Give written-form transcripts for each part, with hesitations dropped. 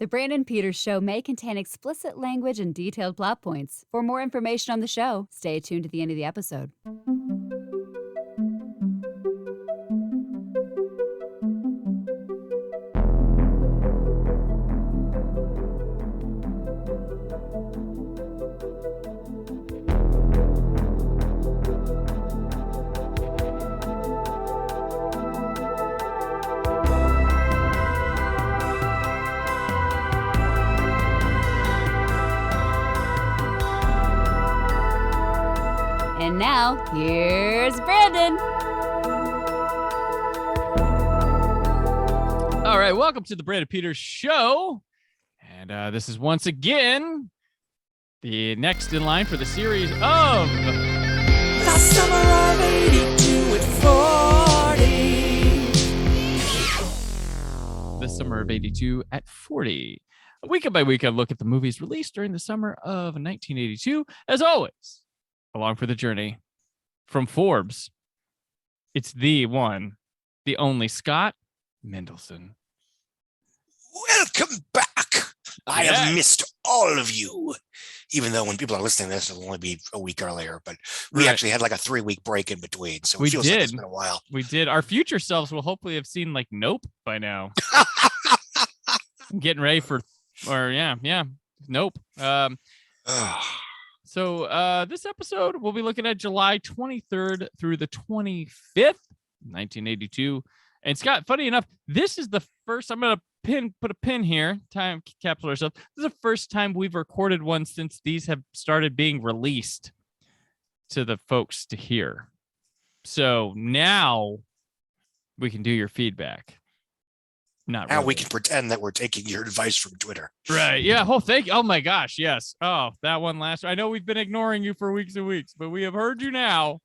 The Brandon Peters Show may contain explicit language and detailed plot points. For more information on the show, stay tuned to the end of the episode. And now, here's Brandon. All right, welcome to the Brandon Peters Show. And this is once again the next in line for the series of The Summer of 82 at 40. The Summer of 82 at 40. Week by week, I look at the movies released during the summer of 1982. As always, along for the journey from Forbes, it's the one, the only Scott Mendelson. Welcome back. I have missed all of you, even though when people are listening to this, it'll only be a week earlier. But we actually had like a 3-week break in between, so it feels like it's been a while. We did. Our future selves will hopefully have seen like Nope by now. I'm getting ready for, Nope. So this episode, we'll be looking at July 23rd through the 25th, 1982. And Scott, funny enough, this is the first, I'm going to put a pin here, time capsule ourselves. This is the first time we've recorded one since these have started being released to the folks to hear. So now we can do your feedback. Not now really. we can pretend that we're taking your advice from Twitter. Right. Yeah. Oh, thank you. Oh my gosh. Yes. Oh, that one last. I know we've been ignoring you for weeks and weeks, but we have heard you now.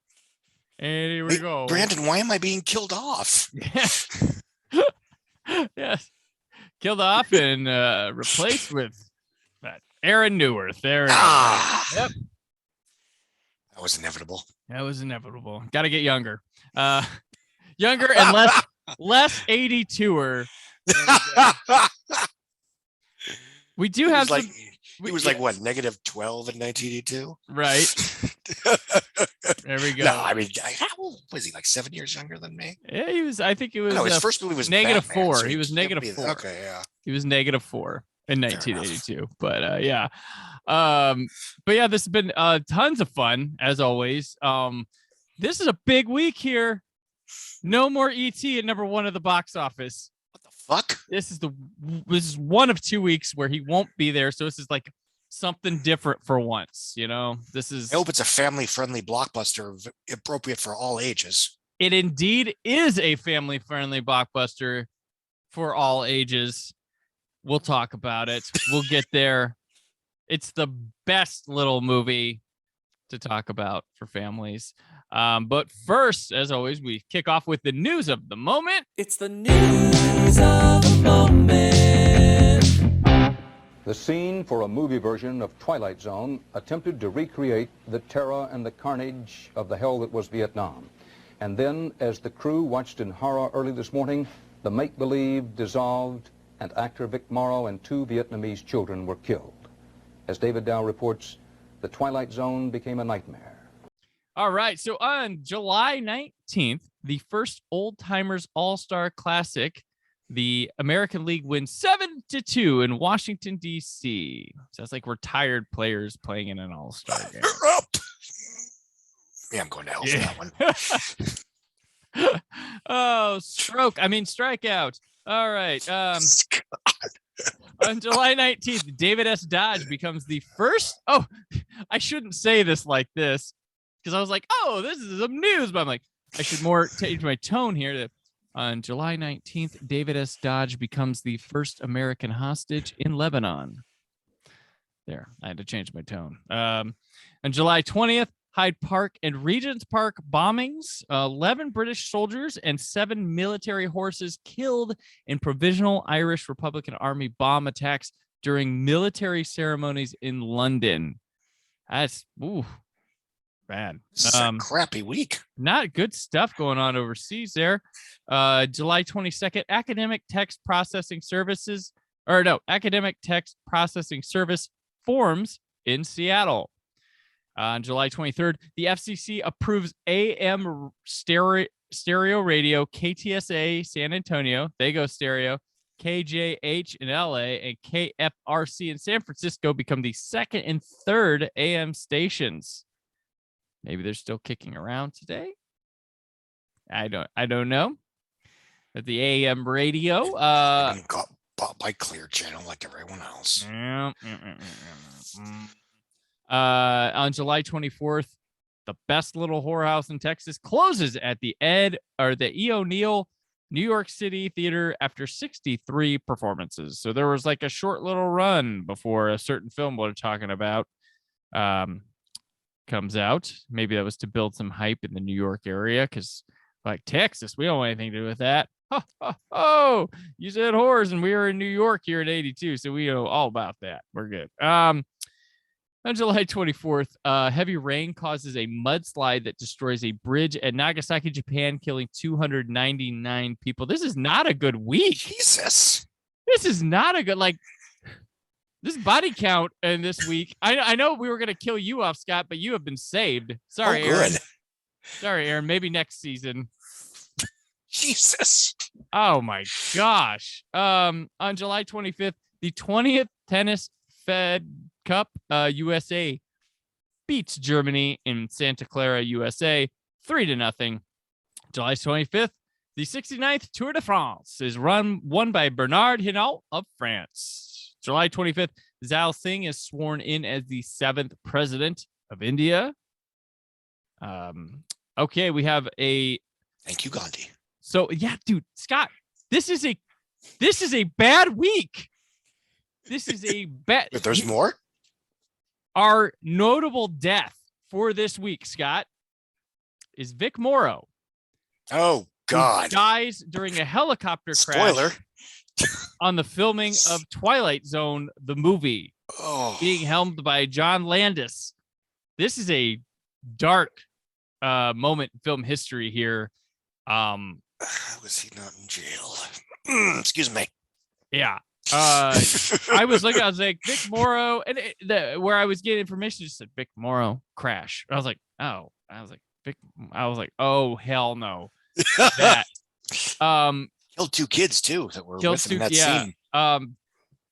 And here we go. Brandon, why am I being killed off? Yes. Killed off and replaced with Aaron Newirth. There. Yep. That was inevitable. That was inevitable. Got to get younger. Younger and less 82er. We do have like it was like what, negative 12 in 1982, right? There we go. No, I mean, how old was he? Like 7 years younger than me? Yeah, he was. I think it was. No, his first movie was negative Batman, 4. so he was negative 4. Okay, yeah. He was negative 4 in 1982. But yeah, but yeah, this has been tons of fun as always. This is a big week here. No more ET at number 1 of the box office. What the fuck? This is one of 2 weeks where he won't be there. So this is like something different for once. You know, this is. I hope it's a family-friendly blockbuster, appropriate for all ages. It indeed is a family-friendly blockbuster for all ages. We'll talk about it. We'll get there. It's the best little movie to talk about for families. But first, as always, we kick off with the news of the moment. It's the news of the moment. The scene for a movie version of Twilight Zone attempted to recreate the terror and the carnage of the hell that was Vietnam. And then, as the crew watched in horror early this morning, the make-believe dissolved and actor Vic Morrow and 2 Vietnamese children were killed. As David Dow reports, the Twilight Zone became a nightmare. All right. So on July 19th, the first Old Timers All-Star Classic, the American League wins 7-2 in Washington, D.C. Sounds like retired players playing in an All-Star game. Yeah, I'm going to hell for that one. Oh, strikeout. All right. On July 19th, David S. Dodge becomes the first. Oh, I shouldn't say this like this because I was like, oh, this is some news. But I'm like, I should more change my tone here. On July 19th, David S. Dodge becomes the first American hostage in Lebanon. There, I had to change my tone. On July 20th, Hyde Park and Regent's Park bombings. 11 British soldiers and 7 military horses killed in Provisional Irish Republican Army bomb attacks during military ceremonies in London. That's bad. This is a crappy week. Not good stuff going on overseas there. July 22nd, Academic Text Processing Services Academic Text Processing Service Forms in Seattle. On July 23rd, the FCC approves AM stereo radio KTSA San Antonio. They go stereo. KJH in LA and KFRC in San Francisco become the second and third AM stations. Maybe they're still kicking around today. I don't know. At the AM radio, got bought by Clear Channel like everyone else. On July 24th, the best Little Whorehouse in Texas closes at the E. O'Neill New York City Theater after 63 performances. So there was like a short little run before a certain film we're talking about comes out. Maybe that was to build some hype in the New York area because, like, Texas, we don't want anything to do with that. Oh, you said whores, and we were in New York here in 82, so we know all about that. We're good. On July 24th, heavy rain causes a mudslide that destroys a bridge at Nagasaki, Japan, killing 299 people. This is not a good week. Jesus. This is not a good, this body count in this week. I know we were going to kill you off, Scott, but you have been saved. Sorry, Aaron. Sorry, Aaron. Maybe next season. Jesus. Oh, my gosh. On July 25th, the 20th Tennis Fed Cup, USA beats Germany in Santa Clara, USA, 3-0. July 25th, the 69th Tour de France is won by Bernard Hinault of France. July 25th, Zal Singh is sworn in as the 7th president of India. Okay, we have a. Thank you, Gandhi. So yeah, dude, Scott, this is a bad week. This is a bad. But there's more. Our notable death for this week, Scott, is Vic Morrow. Oh God! Who dies during a helicopter Spoiler. crash on the filming of Twilight Zone, the movie, being helmed by John Landis. This is a dark moment in film history here. Was he not in jail? Excuse me. Yeah. I was looking, I was like, Vic Morrow, and where I was getting information just said Vic Morrow crash. I was like, oh, oh, hell no. That Killed 2 kids too that were with him in that scene.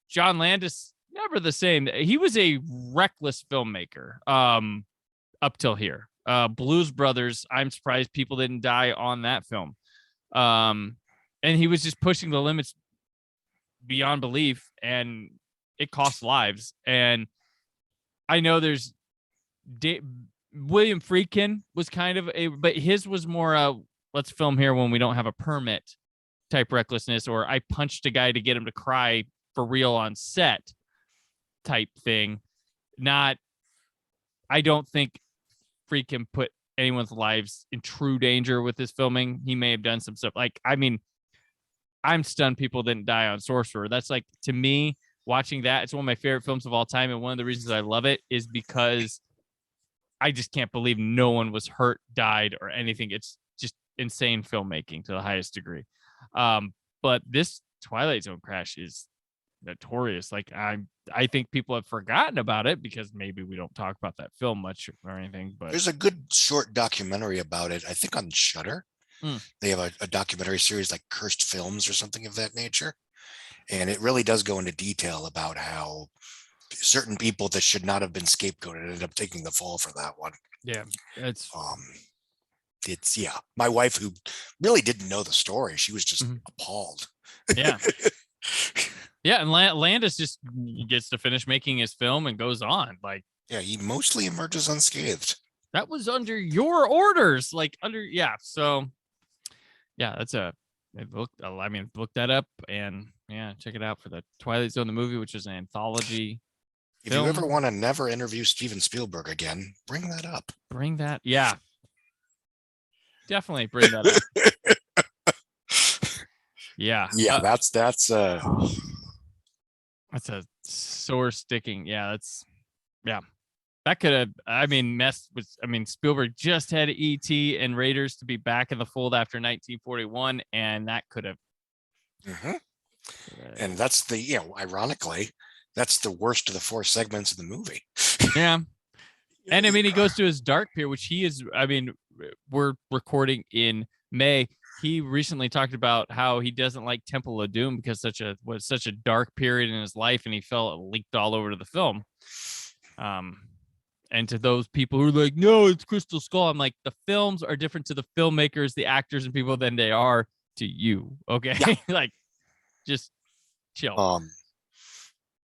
John Landis, never the same. He was a reckless filmmaker up till here. Blues Brothers, I'm surprised people didn't die on that film. And he was just pushing the limits beyond belief, and it costs lives. And I know there's William Friedkin was kind of but his was more let's film here when we don't have a permit type recklessness, or I punched a guy to get him to cry for real on set type thing. Not, I don't think Friedkin put anyone's lives in true danger with this filming. He may have done some stuff. I'm stunned people didn't die on Sorcerer. That's to me, watching that, it's one of my favorite films of all time. And one of the reasons I love it is because I just can't believe no one was hurt, died, or anything. It's just insane filmmaking to the highest degree. But this Twilight Zone crash is notorious. I think people have forgotten about it because maybe we don't talk about that film much or anything. But there's a good short documentary about it, I think on Shudder. They have a documentary series like Cursed Films or something of that nature. And it really does go into detail about how certain people that should not have been scapegoated ended up taking the fall for that one. Yeah. It's my wife, who really didn't know the story, she was just appalled. Yeah. Yeah. And Landis just gets to finish making his film and goes on. Yeah, he mostly emerges unscathed. That was under your orders. So yeah, that's look that up and check it out for the Twilight Zone, the movie, which is an anthology. If you ever want to never interview Steven Spielberg again, bring that up. Yeah. Definitely bring that up. Yeah. Yeah, that's a sore sticking. Yeah, that could have, messed with, Spielberg just had E.T. and Raiders to be back in the fold after 1941, and that could have And that's the, ironically, that's the worst of the 4 segments of the movie. Yeah. And I mean, he goes to his dark period, which he is, I mean, we're recording in May. He recently talked about how he doesn't like Temple of Doom because was such a dark period in his life, and he felt it leaked all over to the film. And to those people who are like, no, it's Crystal Skull, I'm like, the films are different to the filmmakers, the actors, and people than they are to you. Okay. Yeah. Like, just chill.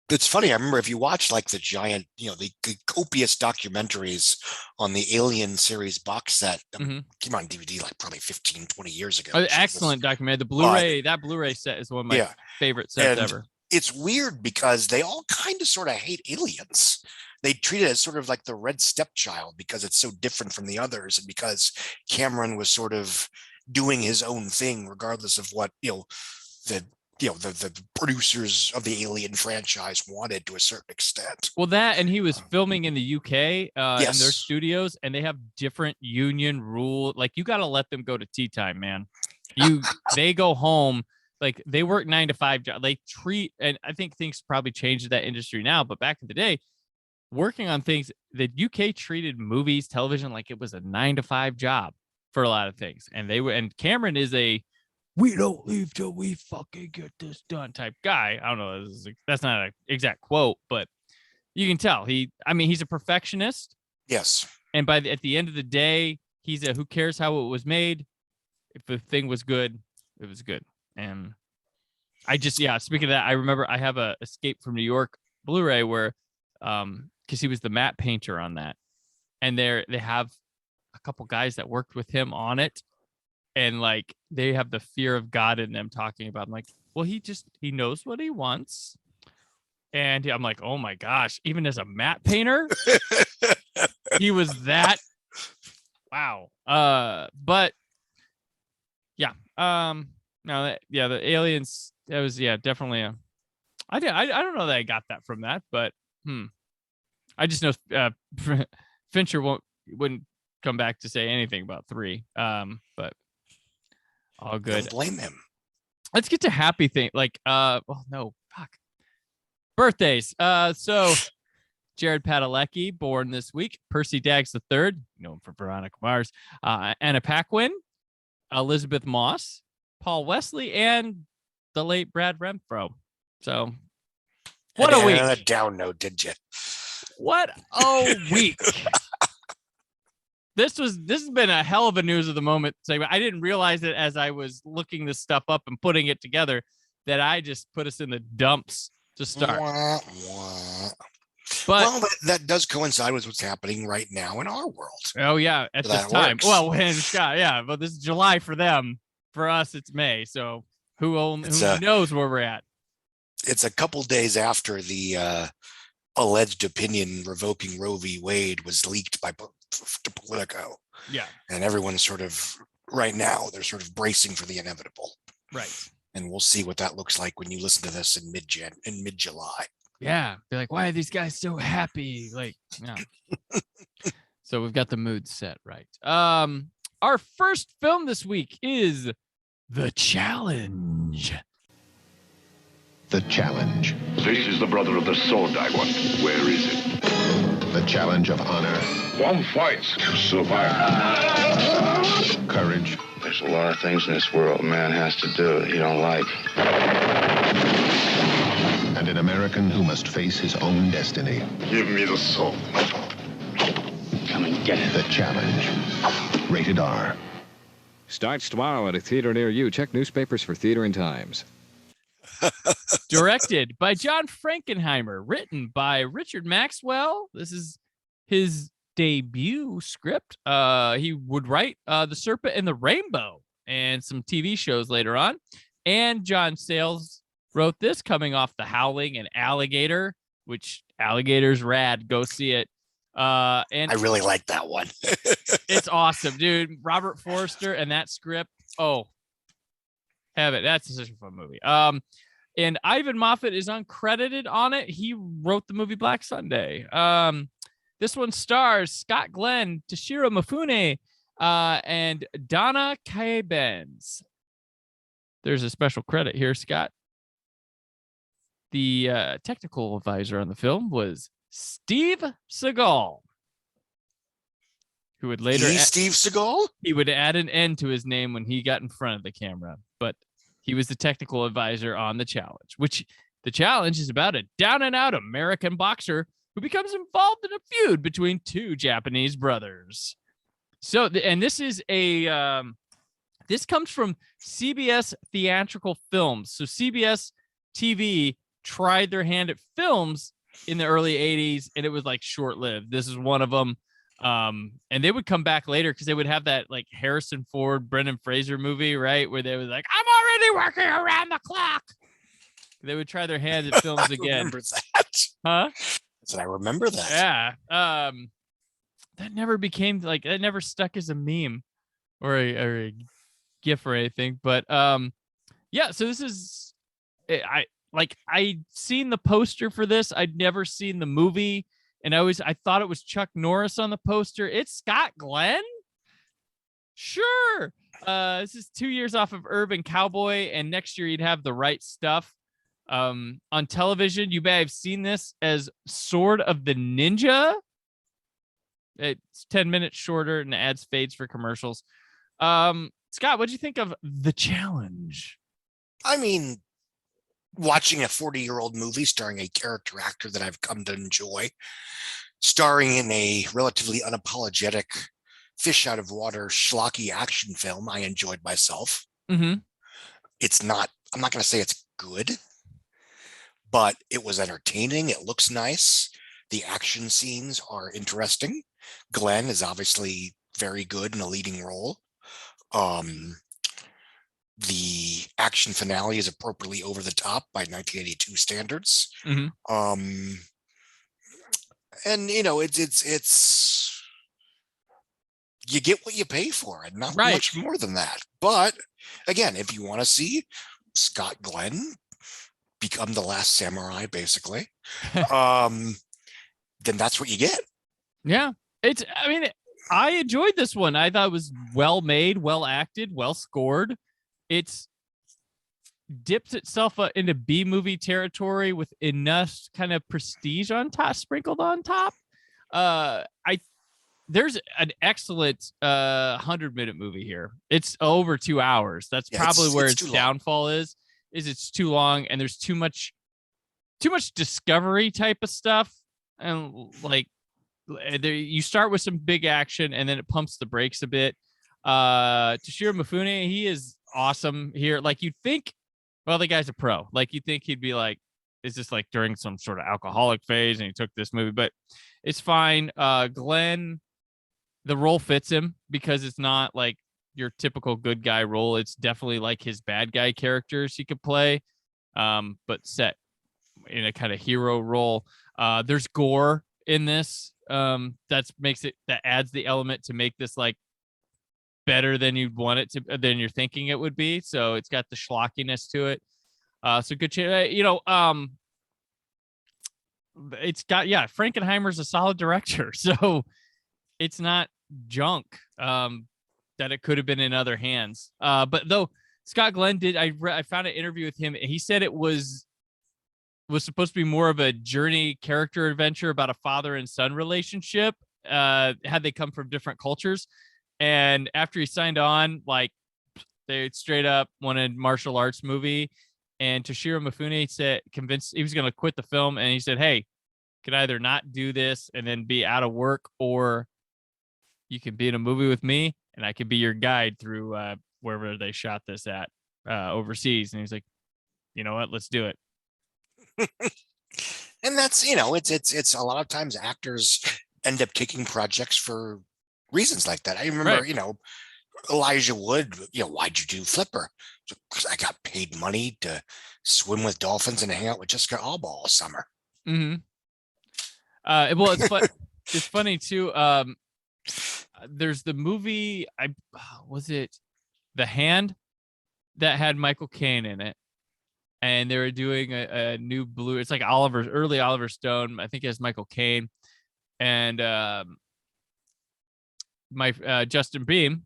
It's funny. I remember if you watch like the giant, the copious documentaries on the Alien series box set came on DVD like probably 15, 20 years ago. Excellent documentary. The Blu-ray, that Blu-ray set is one of my favorite sets ever. It's weird because they all kind of sort of hate aliens. They treat it as sort of like the red stepchild because it's so different from the others, and because Cameron was sort of doing his own thing, regardless of what the producers of the Alien franchise wanted to a certain extent. Well, that, and he was filming in the UK in their Yes. studios, and they have different union rule. Like, you got to let them go to tea time, man. They go home, like they work 9 to 5 job. They treat, and I think things probably changed in that industry now, but back in the day, working on things, the UK treated movies, television like it was a 9 to 5 job for a lot of things. And Cameron is we don't leave till we fucking get this done type guy. I don't know. That's not an exact quote, but you can tell he's a perfectionist. Yes. And at the end of the day, he's who cares how it was made? If the thing was good, it was good. And speaking of that, I remember I have a Escape from New York Blu-ray where, because he was the matte painter on that. And they have a couple guys that worked with him on it. And like, they have the fear of God in them talking about, I'm like, well, he knows what he wants. And I'm like, oh my gosh, even as a matte painter, he was that. Wow. But yeah. The aliens, that was, definitely I don't know that I got that from that, but I just know Fincher wouldn't come back to say anything about 3. But all good. Don't blame him. Let's get to happy thing. Like, no, fuck. Birthdays. So Jared Padalecki, born this week. Percy Daggs III, known for Veronica Mars. Anna Paquin, Elizabeth Moss, Paul Wesley, and the late Brad Renfro. So, what a week. On a down note, did you? What a week. This has been a hell of a news of the moment segment. I didn't realize it as I was looking this stuff up and putting it together that I just put us in the dumps to start. But that does coincide with what's happening right now in our world. Oh yeah, at this time. Works. Well, when Scott, but this is July for them. For us, it's May. So who knows where we're at? It's a couple days after the alleged opinion revoking Roe v. Wade was leaked to Politico. Yeah. And everyone's sort of right now, they're sort of bracing for the inevitable. Right. And we'll see what that looks like when you listen to this in mid-July. Yeah. They're like, why are these guys so happy? Like, yeah. So we've got the mood set right. Our first film this week is The Challenge. The Challenge. This is the brother of the sword I want. Where is it? The challenge of honor. One fights to survive. Courage. There's a lot of things in this world a man has to do that he don't like. And an American who must face his own destiny. Give me the sword. Come and get it. The Challenge. Rated R. Starts tomorrow at a theater near you. Check newspapers for theater and times. Directed by John Frankenheimer, written by Richard Maxwell. This is his debut script. He would write The Serpent and the Rainbow and some TV shows later on. And John Sayles wrote this, coming off The Howling and Alligator, which Alligator's rad. Go see it. And I really like that one. It's awesome, dude. Robert Forster and that script. Oh, have it. That's such a fun movie. And Ivan Moffat is uncredited on it. He wrote the movie Black Sunday. This one stars Scott Glenn, Toshiro Mifune, and Donna Kaye-Benz. There's a special credit here, Scott. The technical advisor on the film was Steve Seagal, who would later Steve Seagal. He would add an N to his name when he got in front of the camera, but he was the technical advisor on the challenge, which the challenge is about a down and out American boxer who becomes involved in a feud between two Japanese brothers. So, and this is this comes from CBS Theatrical Films. So CBS TV tried their hand at films in the early 80s, and it was like short-lived. This is one of them. And they would come back later because they would have that like Harrison Ford, Brendan Fraser movie, right? Where they was like, I'm already working around the clock. They would try their hand at films again. Remember that? Huh? I remember that. Yeah. That never became like, that never stuck as a meme or a GIF or anything. But yeah, so this is, I'd seen the poster for this. I'd never seen the movie. And I thought it was Chuck Norris on the poster. It's Scott Glenn? Sure. This is 2 years off of Urban Cowboy, and next year you'd have The Right Stuff. On television, you may have seen this as Sword of the Ninja. It's 10 minutes shorter and adds fades for commercials. Scott, what'd you think of The Challenge? I mean, watching a 40-year-old movie starring a character actor that I've come to enjoy, starring in a relatively unapologetic fish out of water schlocky action film, I enjoyed myself. Mm-hmm. It's not, I'm not going to say it's good, but it was entertaining. It looks nice. The action scenes are interesting. Glenn is obviously very good in a leading role. The action finale is appropriately over the top by 1982 standards. Mm-hmm. And you know, it's you get what you pay for and not Right. much more than that. But again, if you want to see Scott Glenn become the last samurai, basically, then that's what you get. Yeah. I enjoyed this one. I thought it was well made, well acted, well scored. It's dips itself into B movie territory with enough kind of prestige on top, sprinkled on top. There's an excellent 100-minute movie here. It's over 2 hours. That's probably where its downfall is it's too long and there's too much discovery type of stuff. And like you start with some big action and then it pumps the brakes a bit. Toshiro Mifune, he is awesome here. Like you'd think, well, the guy's a pro. Like you'd think he'd be like, is this like during some sort of alcoholic phase and he took this movie, but it's fine. Glenn, the role fits him because it's not like your typical good guy role. It's definitely like his bad guy characters he could play, but set in a kind of hero role. There's gore in this. That adds the element to make this like better than you'd want it to, than you're thinking it would be. So it's got the schlockiness to it. So good chance, it's got, Frankenheimer's a solid director. So it's not junk, that it could have been in other hands. But though Scott Glenn I found an interview with him. He said it was supposed to be more of a journey character adventure about a father and son relationship. Had they come from different cultures. And after he signed on, like they straight up wanted martial arts movie. And Toshiro Mifune convinced he was going to quit the film. And he said, hey, could either not do this and then be out of work, or you can be in a movie with me and I could be your guide through wherever they shot this at overseas. And he's like, you know what, let's do it. And that's, it's a lot of times actors end up taking projects for reasons like that. I remember, Elijah Wood, why'd you do Flipper? Because I got paid money to swim with dolphins and hang out with Jessica Alba all summer. Mm-hmm. Well, it's funny too. There's the movie, was it The Hand, that had Michael Caine in it, and they were doing a new blue. It's like early Oliver Stone. I think it has Michael Caine, and Justin Beam,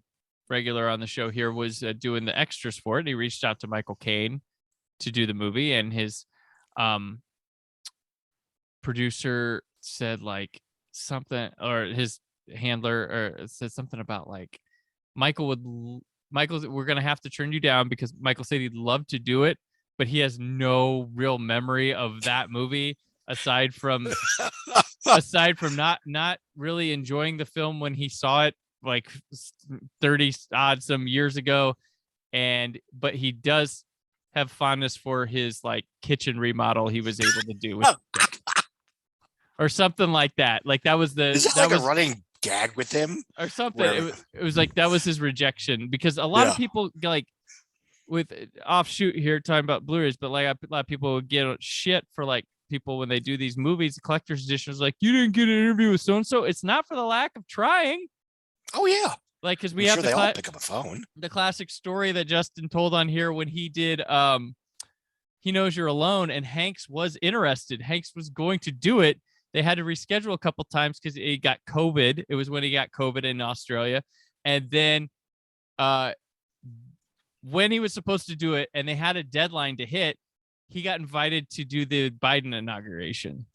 regular on the show here, was doing the extras for it. He reached out to Michael Caine to do the movie, and his producer said like something, or his handler or said something about like Michael's, we're gonna have to turn you down because Michael said he'd love to do it, but he has no real memory of that movie aside from not really enjoying the film when he saw it like 30 odd some years ago, but he does have fondness for his like kitchen remodel he was able to do with or something like that. Like that was Is that like a running gag with him or something? It was like that was his rejection, because a lot of people like with offshoot here talking about Blu-rays, but like a lot of people would get shit for like people when they do these movies, collector's editions, like you didn't get an interview with so and so. It's not for the lack of trying. Oh yeah, like because we have they all pick up a phone. The classic story that Justin told on here when he did He Knows You're Alone, and Hanks was interested. Hanks was going to do it. They had to reschedule a couple times because he got COVID. It was when he got COVID in Australia. And then when he was supposed to do it and they had a deadline to hit, he got invited to do the Biden inauguration.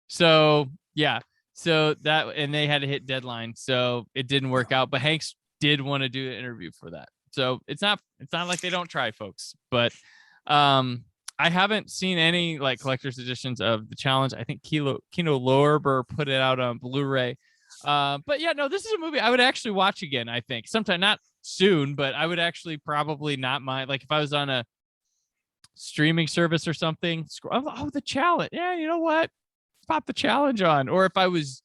So, yeah. So that, and they had to hit deadline. So it didn't work out, but Hanks did want to do an interview for that. So it's not like they don't try, folks, but I haven't seen any like collector's editions of The Challenge. I think Kino Lorber put it out on Blu-ray. But yeah, no, this is a movie I would actually watch again. I think sometime, not soon, but I would actually probably not mind. Like if I was on a streaming service or something, The Challenge. Yeah, you know what? Pop The Challenge on. Or if I was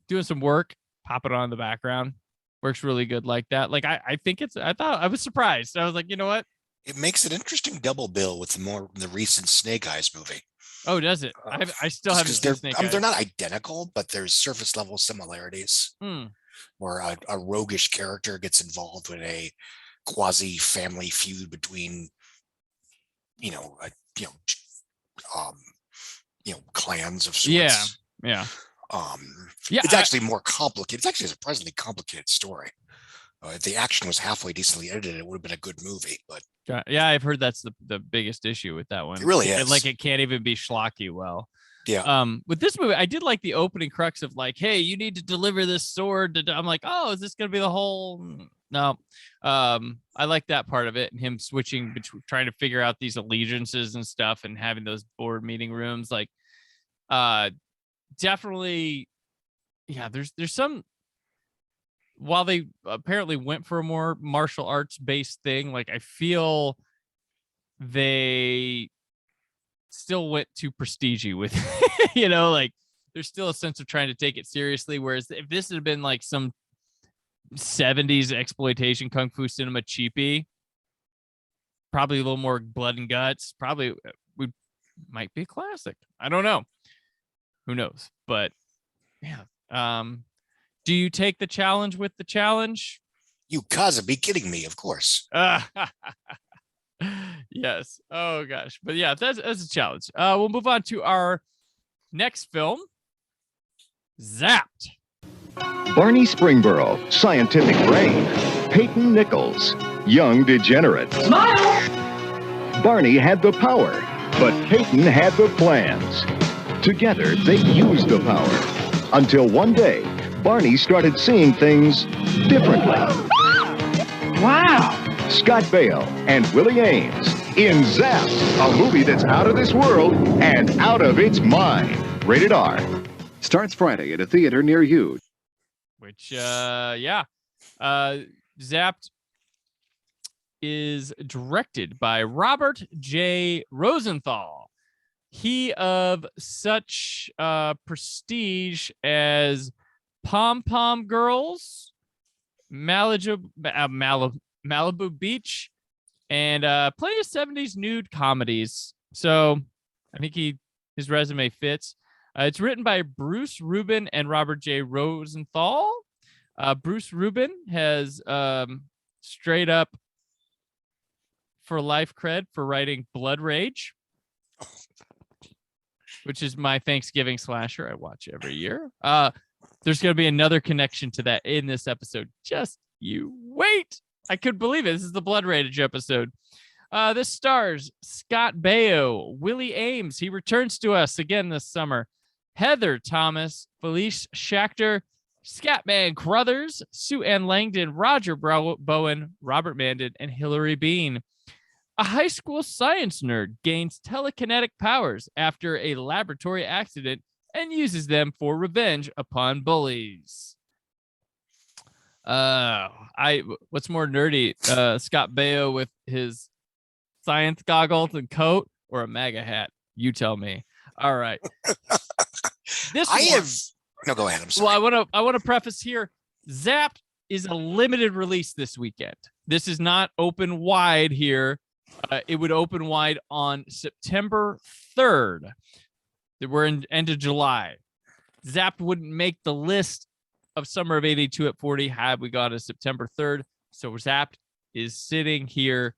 doing some work, pop it on in the background. Works really good like that. Like I think I thought I was surprised. I was like, you know what? It makes an interesting double bill with the recent Snake Eyes movie. Oh, does it? I still haven't seen Snake Eyes. They're not identical, but there's surface level similarities. Where a roguish character gets involved with a quasi family feud between, clans of sorts. Yeah. It's actually more complicated. It's actually a surprisingly complicated story. If the action was halfway decently edited, it would have been a good movie. But yeah, I've heard that's the biggest issue with that one. It really is. Like it can't even be schlocky well. Yeah. With this movie, I did like the opening crux of like, hey, you need to deliver this sword. I'm like, oh, is this gonna be the whole? No. I like that part of it, and him switching between trying to figure out these allegiances and stuff, and having those board meeting rooms. Like, definitely, yeah. There's some. While they apparently went for a more martial arts based thing, like I feel they still went too prestige-y with, like there's still a sense of trying to take it seriously. Whereas if this had been like some 70s exploitation kung fu cinema cheapie, probably a little more blood and guts, probably might be a classic. I don't know. Who knows? But yeah. Do you take the challenge with The Challenge? You gotta be kidding me, of course. Yes. Oh, gosh. But yeah, that's a challenge. We'll move on to our next film, Zapped. Barney Springboro, scientific brain. Peyton Nichols, young degenerate. Smile! Barney had the power, but Peyton had the plans. Together, they used the power. Until one day, Barney started seeing things differently. Wow! Scott Baio and Willie Ames in Zapped, a movie that's out of this world and out of its mind. Rated R. Starts Friday at a theater near you. Which, Zapped is directed by Robert J. Rosenthal. He of such prestige as Pom Pom Girls, Malibu Beach, and plenty of 70s nude comedies. So I think his resume fits. It's written by Bruce Rubin and Robert J. Rosenthal. Bruce Rubin has straight up for life cred for writing Blood Rage, which is my Thanksgiving slasher I watch every year. There's going to be another connection to that in this episode. Just you wait. I couldn't believe it. This is the Blood Rage episode. This stars Scott Baio, Willie Ames. He returns to us again this summer. Heather Thomas, Felice Schachter, Scatman Crothers, Sue Ann Langdon, Roger Bowen, Robert Mandan, and Hillary Bean. A high school science nerd gains telekinetic powers after a laboratory accident and uses them for revenge upon bullies. What's more nerdy, Scott Baio with his science goggles and coat, or a MAGA hat? You tell me. All right. No, go ahead. I'm sorry. Well, I want to preface here. Zapped is a limited release this weekend. This is not open wide here. It would open wide on September 3rd. We're in end of July. Zapped wouldn't make the list of Summer of 82 at 40 had we got a September 3rd. So Zapped is sitting here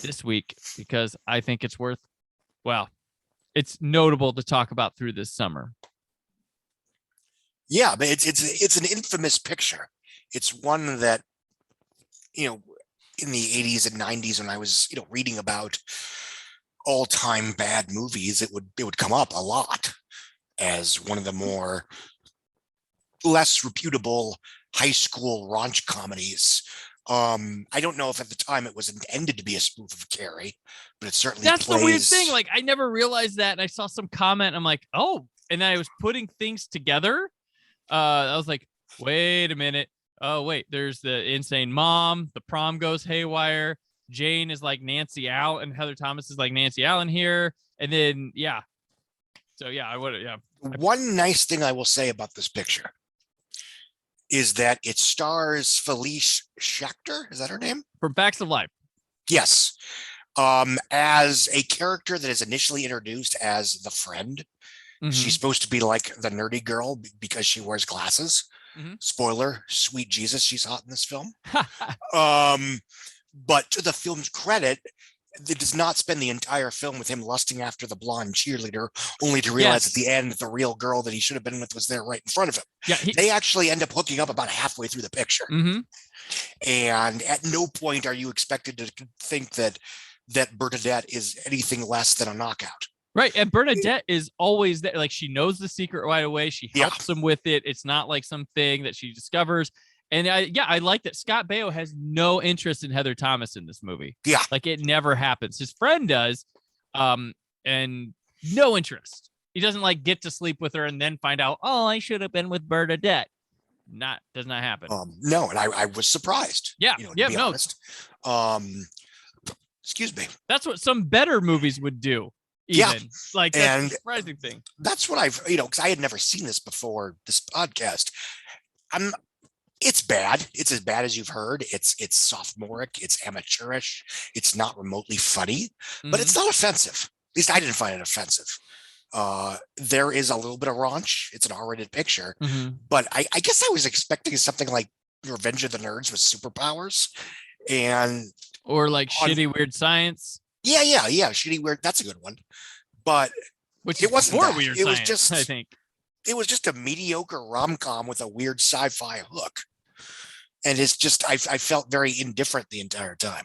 this week because I think it's it's notable to talk about through this summer. Yeah, but it's an infamous picture. It's one that, in the 80s and 90s when I was, reading about all-time bad movies, it would come up a lot as one of the more less reputable high school raunch comedies. I don't know if at the time it was intended to be a spoof of Carrie, but it certainly That's the weird thing. Like, I never realized that, and I saw some comment. I'm like, oh, and then I was putting things together. I was like, wait a minute. Oh, wait, there's the insane mom. The prom goes haywire. Jane is like Nancy Allen, and Heather Thomas is like Nancy Allen here. And then, yeah. So, yeah, One nice thing I will say about this picture is that it stars Felice Schachter. Is that her name? From Facts of Life. Yes. As a character that is initially introduced as the friend. Mm-hmm. She's supposed to be like the nerdy girl because she wears glasses. Mm-hmm. Spoiler, sweet Jesus, she's hot in this film. But to the film's credit, it does not spend the entire film with him lusting after the blonde cheerleader, only to realize at the end that the real girl that he should have been with was there right in front of him. Yeah, they actually end up hooking up about halfway through the picture. Mm-hmm. And at no point are you expected to think that Bernadette is anything less than a knockout. Right. And Bernadette is always there. Like, she knows the secret right away. She helps him with it. It's not like something that she discovers. And I like that Scott Baio has no interest in Heather Thomas in this movie. Yeah. Like, it never happens. His friend does, and no interest. He doesn't like get to sleep with her and then find out, oh, I should have been with Bernadette. Does not happen. No. And I was surprised. Yeah. To be honest. Excuse me. That's what some better movies would do. Even. Like, that's a surprising thing. That's what I've, because I had never seen this before this podcast. It's bad. It's as bad as you've heard. It's sophomoric. It's amateurish. It's not remotely funny, but it's not offensive. At least I didn't find it offensive. There is a little bit of raunch. It's an R-rated picture, but I guess I was expecting something like Revenge of the Nerds with superpowers, or like shitty weird science. Yeah. Shitty weird. That's a good one. But it wasn't more weird. It was just, I think, it was just a mediocre rom-com with a weird sci-fi hook. And it's just, I felt very indifferent the entire time.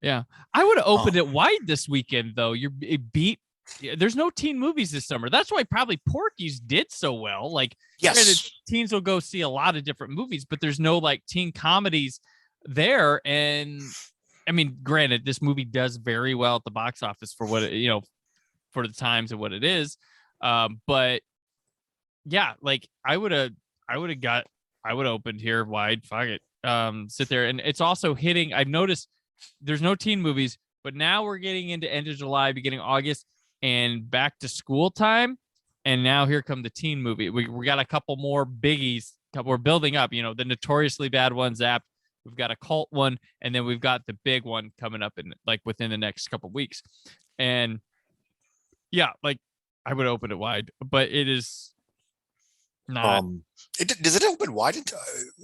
Yeah. I would have opened it wide this weekend, though. There's no teen movies this summer. That's why probably Porky's did so well. Like, teens will go see a lot of different movies, but there's no like teen comedies there. And I mean, granted, this movie does very well at the box office for what for the times and what it is. But yeah, like I would have opened here wide. Fuck it. Sit there. And it's also hitting. I've noticed there's no teen movies, but now we're getting into end of July, beginning August, and back to school time. And now here come the teen movie. We got a couple more biggies. We're building up, the notoriously bad one, Zapped. We've got a cult one, and then we've got the big one coming up in like within the next couple of weeks. And yeah, like I would open it wide, but it is not. Does it open wide until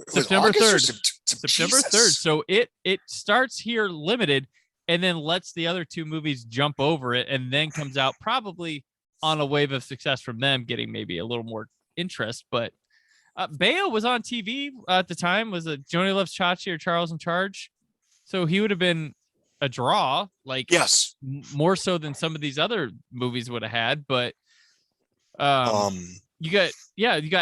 September 3rd? September 3rd. So it starts here limited, and then lets the other two movies jump over it, and then comes out probably on a wave of success from them, getting maybe a little more interest, but. Baio was on TV at the time. Was it Joni Loves Chachi or Charles in Charge? So he would have been a draw, like yes, more so than some of these other movies would have had. But you got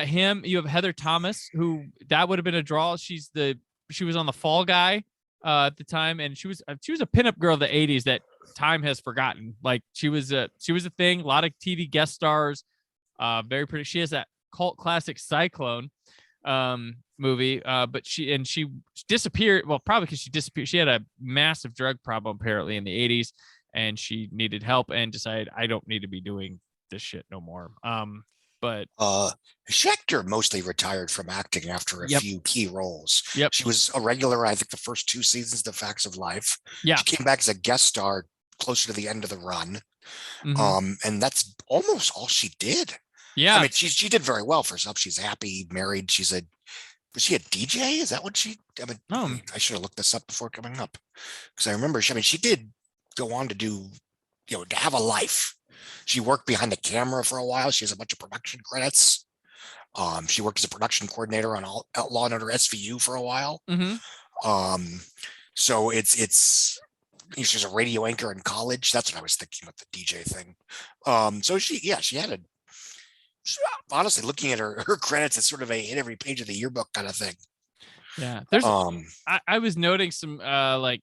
him. You have Heather Thomas, who that would have been a draw. She was on the Fall Guy at the time, and she was a pinup girl of the 80s that time has forgotten. Like she was a thing. A lot of TV guest stars. Very pretty. She has that cult classic Cyclone movie, but she disappeared. Well, probably because she disappeared. She had a massive drug problem apparently in the 80s, and she needed help and decided I don't need to be doing this shit no more. But Schechter mostly retired from acting after a few key roles. Yep. She was a regular, I think, the first 2 seasons of The Facts of Life. Yeah. She came back as a guest star closer to the end of the run. Mhm. And that's almost all she did. Yeah. I mean, she did very well for herself. She's happy, married. Was she a DJ? Is that what I should have looked this up before coming up. Because I remember, she did go on to do, to have a life. She worked behind the camera for a while. She has a bunch of production credits. She worked as a production coordinator on Law and Order SVU for a while. Mm-hmm. So it's she's a radio anchor in college. That's what I was thinking about the DJ thing. So she had honestly, looking at her credits, it's sort of a hit every page of the yearbook kind of thing. Yeah. There's I was noting some I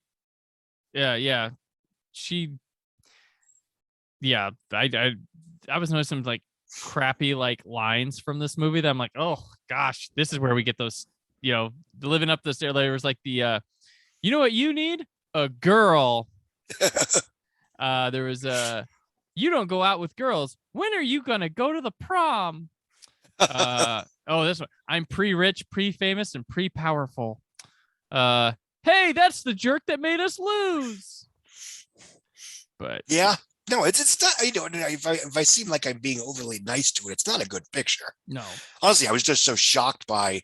was noticing some like crappy like lines from this movie that I'm like, oh gosh, this is where we get those, living up the stair layers, like the you know what you need? A girl. There was you don't go out with girls. When are you gonna go to the prom? This one. I'm pre-rich, pre-famous, and pre-powerful. Hey, that's the jerk that made us lose. But yeah, no, it's not. If I seem like I'm being overly nice to it, it's not a good picture. No, honestly, I was just so shocked by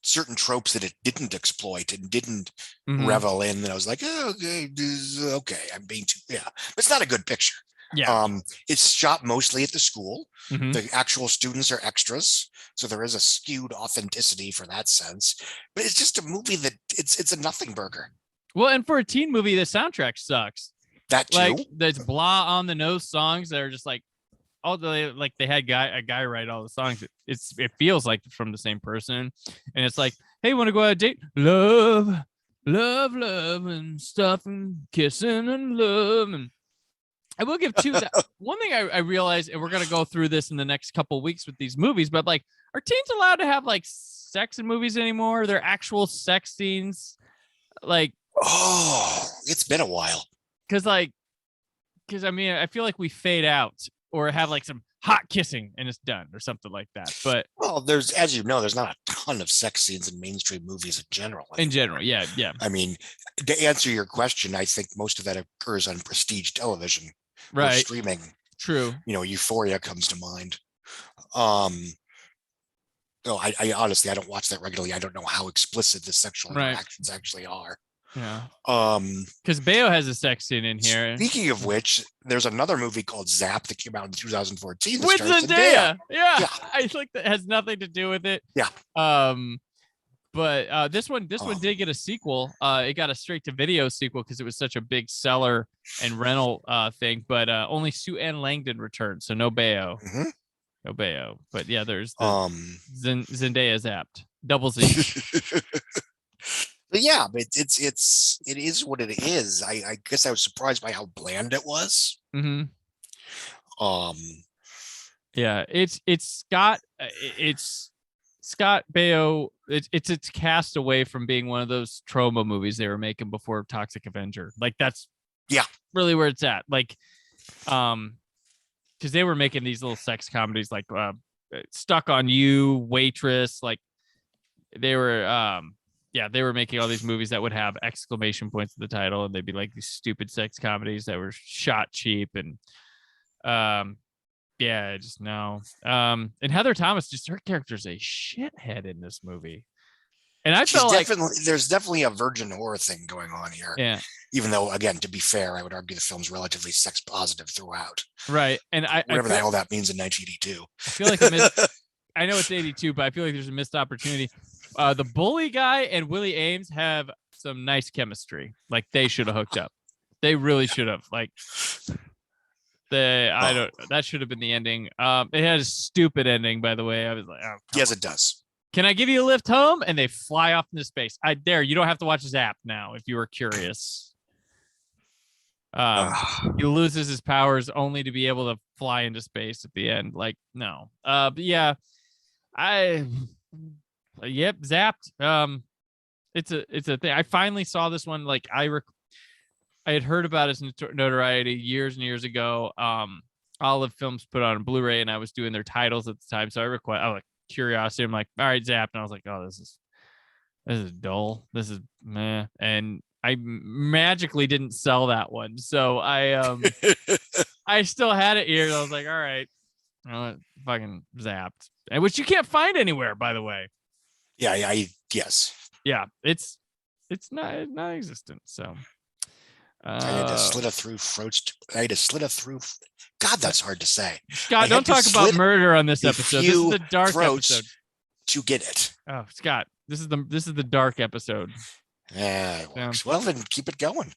certain tropes that it didn't exploit and didn't revel in that I was like, oh, okay, I'm being too, but it's not a good picture. Yeah. It's shot mostly at the school. Mm-hmm. The actual students are extras, so there is a skewed authenticity for that sense. But it's just a movie that it's a nothing burger. Well, and for a teen movie, the soundtrack sucks. That too. Like there's blah on the nose songs that are just like they had a guy write all the songs. It feels like from the same person, and it's like, hey, want to go on a date? Love, and stuff, and kissing and love. And I will give that one thing I realized, and we're gonna go through this in the next couple of weeks with these movies, but like, are teens allowed to have like sex in movies anymore? They're actual sex scenes, like. Oh, it's been a while. Because I mean, I feel like we fade out or have like some hot kissing and it's done or something like that. But there's, as you know, there's not a ton of sex scenes in mainstream movies in general. Yeah. I mean, to answer your question, I think most of that occurs on prestige television, right? Or streaming. True. Euphoria comes to mind. No, I honestly, I don't watch that regularly. I don't know how explicit the sexual interactions actually are. Yeah. Because Baio has a sex scene in here. Speaking of which, there's another movie called Zapped that came out in 2014. With Zendaya. Yeah. I think that has nothing to do with it. Yeah. But this one did get a sequel. It got a straight to video sequel because it was such a big seller and rental thing. But only Sue Ann Langdon returned, so no Baio. Mm-hmm. No Baio. But yeah, there's the Zendaya Zapped. Double Z. But yeah, but it is what it is. I guess I was surprised by how bland it was. Mm-hmm. Yeah, it's Scott Baio. It's cast away from being one of those trauma movies they were making before Toxic Avenger. Like that's really where it's at. Like, because they were making these little sex comedies like Stuck on You, Waitress. Like they were they were making all these movies that would have exclamation points at the title, and they'd be like these stupid sex comedies that were shot cheap and just no. And Heather Thomas, just her character's a shithead in this movie. And I felt like there's definitely a virgin horror thing going on here. Yeah. Even though, again, to be fair, I would argue the film's relatively sex positive throughout. Right. And whatever the hell that means in 1982. I feel like I know it's 82, but I feel like there's a missed opportunity. The bully guy and Willie Ames have some nice chemistry. Like they should have hooked up. They really should have. Like, that should have been the ending. It had a stupid ending, by the way. I was like, oh, yes, it does. Can I give you a lift home? And they fly off into space. You don't have to watch Zapped now if you were curious. He loses his powers only to be able to fly into space at the end. Like, no. But yeah, Zapped. It's a thing. I finally saw this one. Like, I had heard about its notoriety years and years ago. Olive Films put on a Blu-ray, and I was doing their titles at the time. So I was like, curiosity. I'm like, all right, Zapped. And I was like, oh, this is dull. This is meh. And I magically didn't sell that one. So I still had it here. I was like, all right, fucking Zapped. And which you can't find anywhere, by the way. Yeah, yes. Yeah, it's not existent. So I had to slit a through. God, that's hard to say. Scott, don't talk about murder on this episode. This is the dark episode. To get it. Oh, Scott, this is the dark episode. Yeah, it works. Well, then keep it going.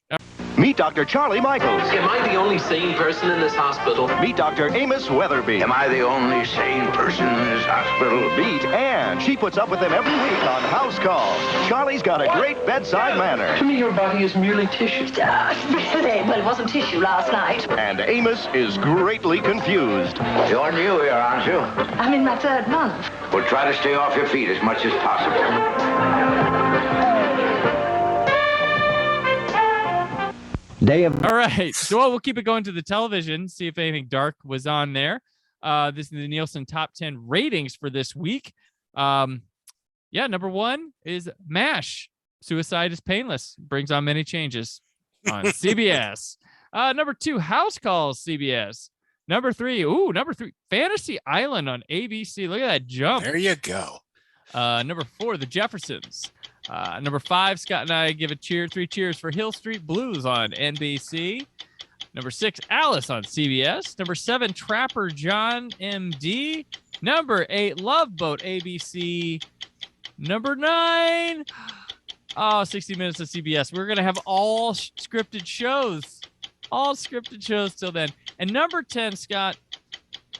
Meet Dr. Charlie Michaels. Am I the only sane person in this hospital? Meet Dr. Amos Weatherby. Am I the only sane person in this hospital? Meet Anne. She puts up with them every week on House Calls. Charlie's got a great bedside manner. To me, your body is merely tissue. Really? Well, it wasn't tissue last night. And Amos is greatly confused. You're new here, aren't you? I'm in my 3rd month. Well, try to stay off your feet as much as possible. All right, so we'll keep it going to the television, see if anything dark was on there. This is the Nielsen top 10 ratings for this week. Number 1 is MASH. Suicide is Painless. Brings on many changes on CBS. Number 2, House Calls, CBS. Number 3, Fantasy Island on ABC. Look at that jump. There you go. Number 4, The Jeffersons. Number 5, Scott and I give 3 cheers for Hill Street Blues on NBC. Number 6, Alice on CBS. Number 7, Trapper John MD. Number 8, Love Boat ABC. Number 9, 60 Minutes of CBS. We're going to have all scripted shows. All scripted shows till then. And number 10, Scott,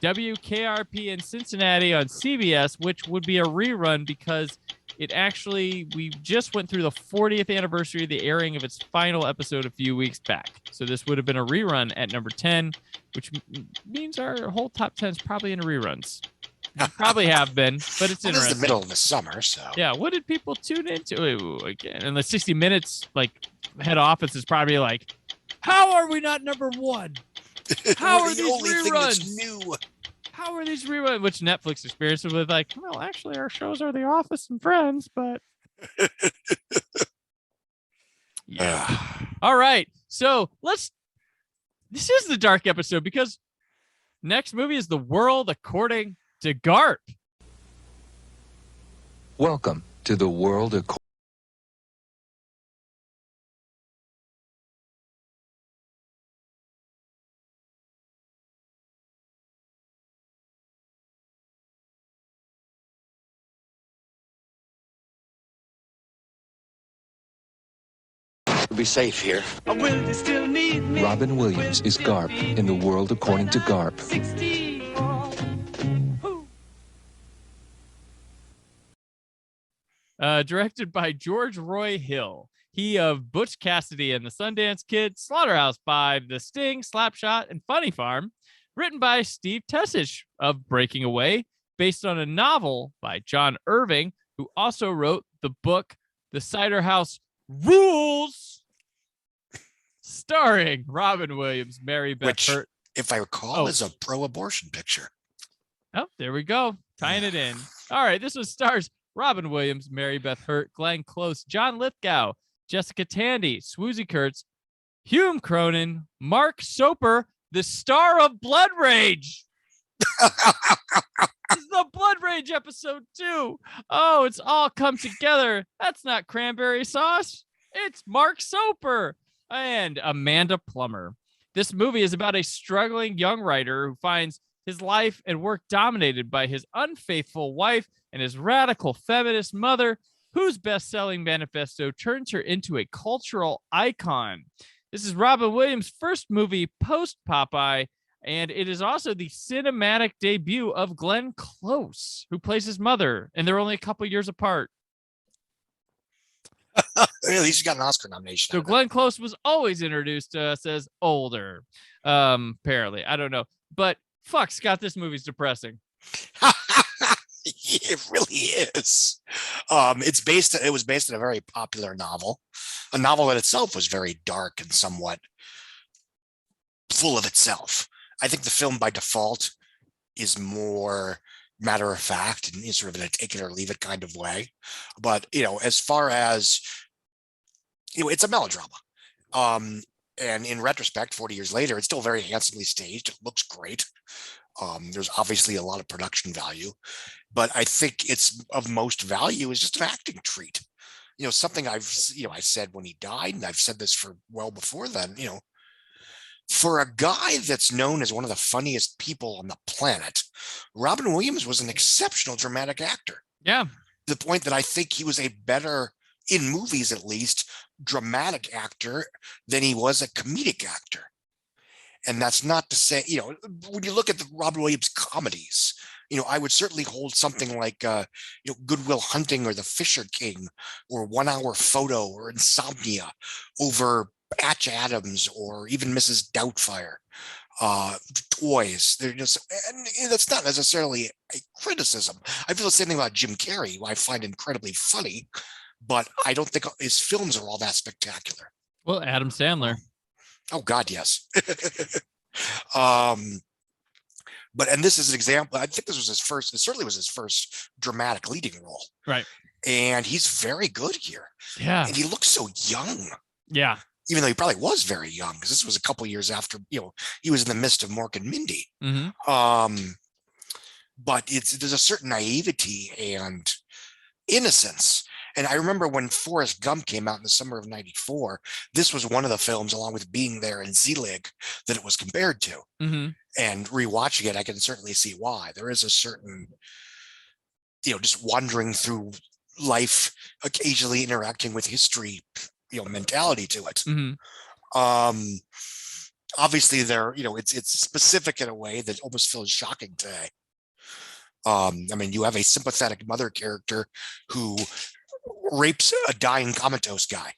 WKRP in Cincinnati on CBS, which would be a rerun because we just went through the 40th anniversary of the airing of its final episode a few weeks back. So this would have been a rerun at number 10, which means our whole top 10 is probably in reruns. Probably have been, but it's interesting. This is the middle of the summer, so. Yeah, what did people tune into? Again, and the 60 Minutes head office is probably like, how are we not number 1? How are these reruns? New. How are these reruns? Which Netflix experiences with well, actually, our shows are The Office and Friends, but yeah. All right, so this is the dark episode because next movie is The World According to Garp. Welcome to The World According. Be safe here. Robin Williams is Garp in The World According to Garp. Directed by George Roy Hill. He of Butch Cassidy and the Sundance Kid, Slaughterhouse-Five, The Sting, Slapshot, and Funny Farm. Written by Steve Tessich of Breaking Away, based on a novel by John Irving, who also wrote the book The Cider House Rules, starring Robin Williams, Mary Beth Hurt. If I recall, is a pro-abortion picture. Oh, there we go. Tying it in. All right, this one stars Robin Williams, Mary Beth Hurt, Glenn Close, John Lithgow, Jessica Tandy, Swoozie Kurtz, Hume Cronin, Mark Soper, the star of Blood Rage. This is the Blood Rage episode 2. Oh, it's all come together. That's not cranberry sauce. It's Mark Soper and Amanda Plummer. This movie is about a struggling young writer who finds his life and work dominated by his unfaithful wife and his radical feminist mother, whose best-selling manifesto turns her into a cultural icon. This is Robin Williams' first movie post Popeye, and it is also the cinematic debut of Glenn Close, who plays his mother, and they're only a couple years apart. At least you got an Oscar nomination. So Glenn Close was always introduced to us as older, apparently. I don't know. But fuck, Scott, this movie's depressing. It really is. It was based on a very popular novel, a novel that itself was very dark and somewhat full of itself. I think the film by default is more matter of fact and sort of in a take it or leave it kind of way. But, as far as, it's a melodrama. And in retrospect, 40 years later, it's still very handsomely staged. It looks great. There's obviously a lot of production value, but I think it's of most value is just an acting treat. Something I said when he died, and I've said this for well before then, for a guy that's known as one of the funniest people on the planet, Robin Williams was an exceptional dramatic actor. Yeah. To the point that I think he was a better, in movies at least, dramatic actor than he was a comedic actor. And that's not to say, when you look at the Robin Williams comedies, I would certainly hold something like, Good Will Hunting or The Fisher King or 1 Hour Photo or Insomnia over Patch Adams or even Mrs. Doubtfire. Toys. They're just, and that's not necessarily a criticism. I feel the same thing about Jim Carrey, who I find incredibly funny, but I don't think his films are all that spectacular. Well, Adam Sandler. Oh God, yes. And this is an example. I think this was his first. It certainly was his first dramatic leading role. Right. And he's very good here. Yeah. And he looks so young. Yeah. Even though he probably was very young, because this was a couple of years after, he was in the midst of Mork and Mindy. Mm-hmm. But there's a certain naivety and innocence. And I remember when Forrest Gump came out in the summer of '94, this was one of the films, along with Being There and Zelig, that it was compared to. Mm-hmm. And rewatching it, I can certainly see why. There is a certain, just wandering through life, occasionally interacting with history, mentality to it. Mm-hmm. Obviously there, it's specific in a way that almost feels shocking today. You have a sympathetic mother character who rapes a dying comatose guy,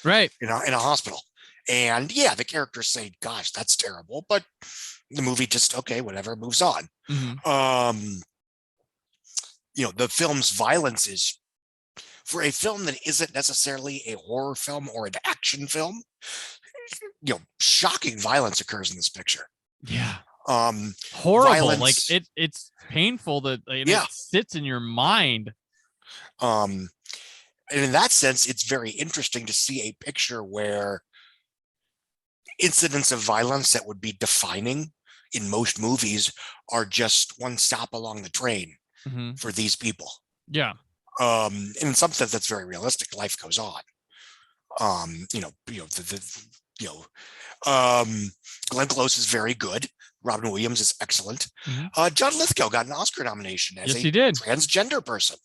right? In a hospital. And yeah, the characters say, gosh, that's terrible. But the movie just, okay, whatever, moves on. Mm-hmm. The film's violence is, for a film that isn't necessarily a horror film or an action film, shocking violence occurs in this picture. Yeah. Horrible. Violence, like it's painful that it sits in your mind. And in that sense, it's very interesting to see a picture where incidents of violence that would be defining in most movies are just one stop along the train for these people. Yeah. And in some sense, that's very realistic. Life goes on. Glenn Close is very good. Robin Williams is excellent. Mm-hmm. John Lithgow got an Oscar nomination as he did. Transgender person.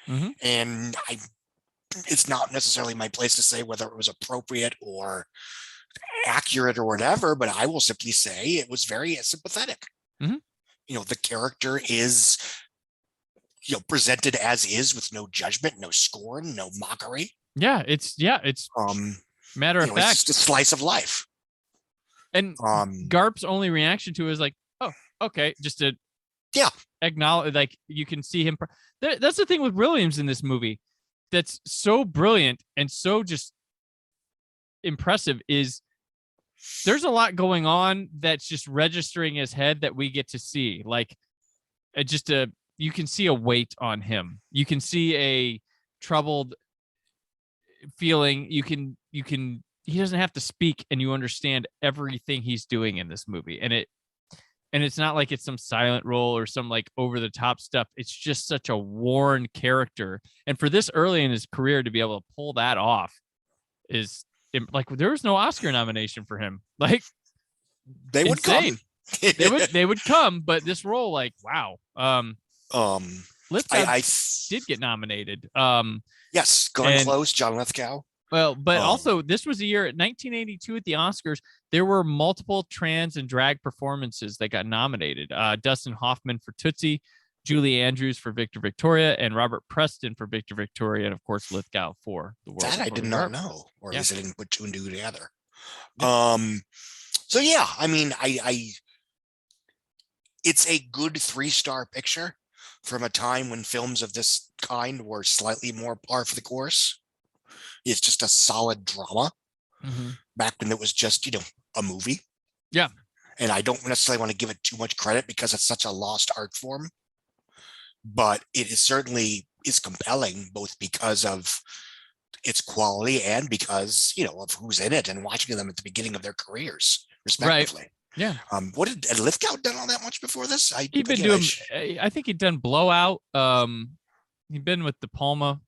Mm-hmm. And it's not necessarily my place to say whether it was appropriate or accurate or whatever, but I will simply say it was very sympathetic. Mm-hmm. The character is, presented as is, with no judgment, no scorn, no mockery. Yeah, it's matter of fact. It's just a slice of life. And Garp's only reaction to it is like, oh, okay, just to acknowledge, like, you can see him. That's the thing with Williams in this movie that's so brilliant and so just impressive is there's a lot going on that's just registering his head that we get to see. Like, you can see a weight on him. You can see a troubled feeling. He doesn't have to speak, and you understand everything he's doing in this movie. And it's not like it's some silent role or some like over the top stuff. It's just such a worn character. And for this early in his career to be able to pull that off is like, there was no Oscar nomination for him. Like, they would come. they would come, but this role, like, wow. Lithgow I did get nominated. Yes, Glenn Close, John Lithgow. Well, but also this was a year, 1982 at the Oscars, there were multiple trans and drag performances that got nominated. Dustin Hoffman for Tootsie, Julie Andrews for Victor Victoria, and Robert Preston for Victor Victoria, and of course Lithgow for the World. That I did not know, or at least I didn't put two and two together. Yeah. So yeah, I mean, I it's a good 3-star picture from a time when films of this kind were slightly more par for the course. It's just a solid drama back when it was just, a movie. Yeah. And I don't necessarily want to give it too much credit because it's such a lost art form, but it is certainly is compelling, both because of its quality and because, of who's in it and watching them at the beginning of their careers, respectively. Right. Yeah. What had Lithgow done all that much before this? I think he'd done Blowout. He'd been with De Palma.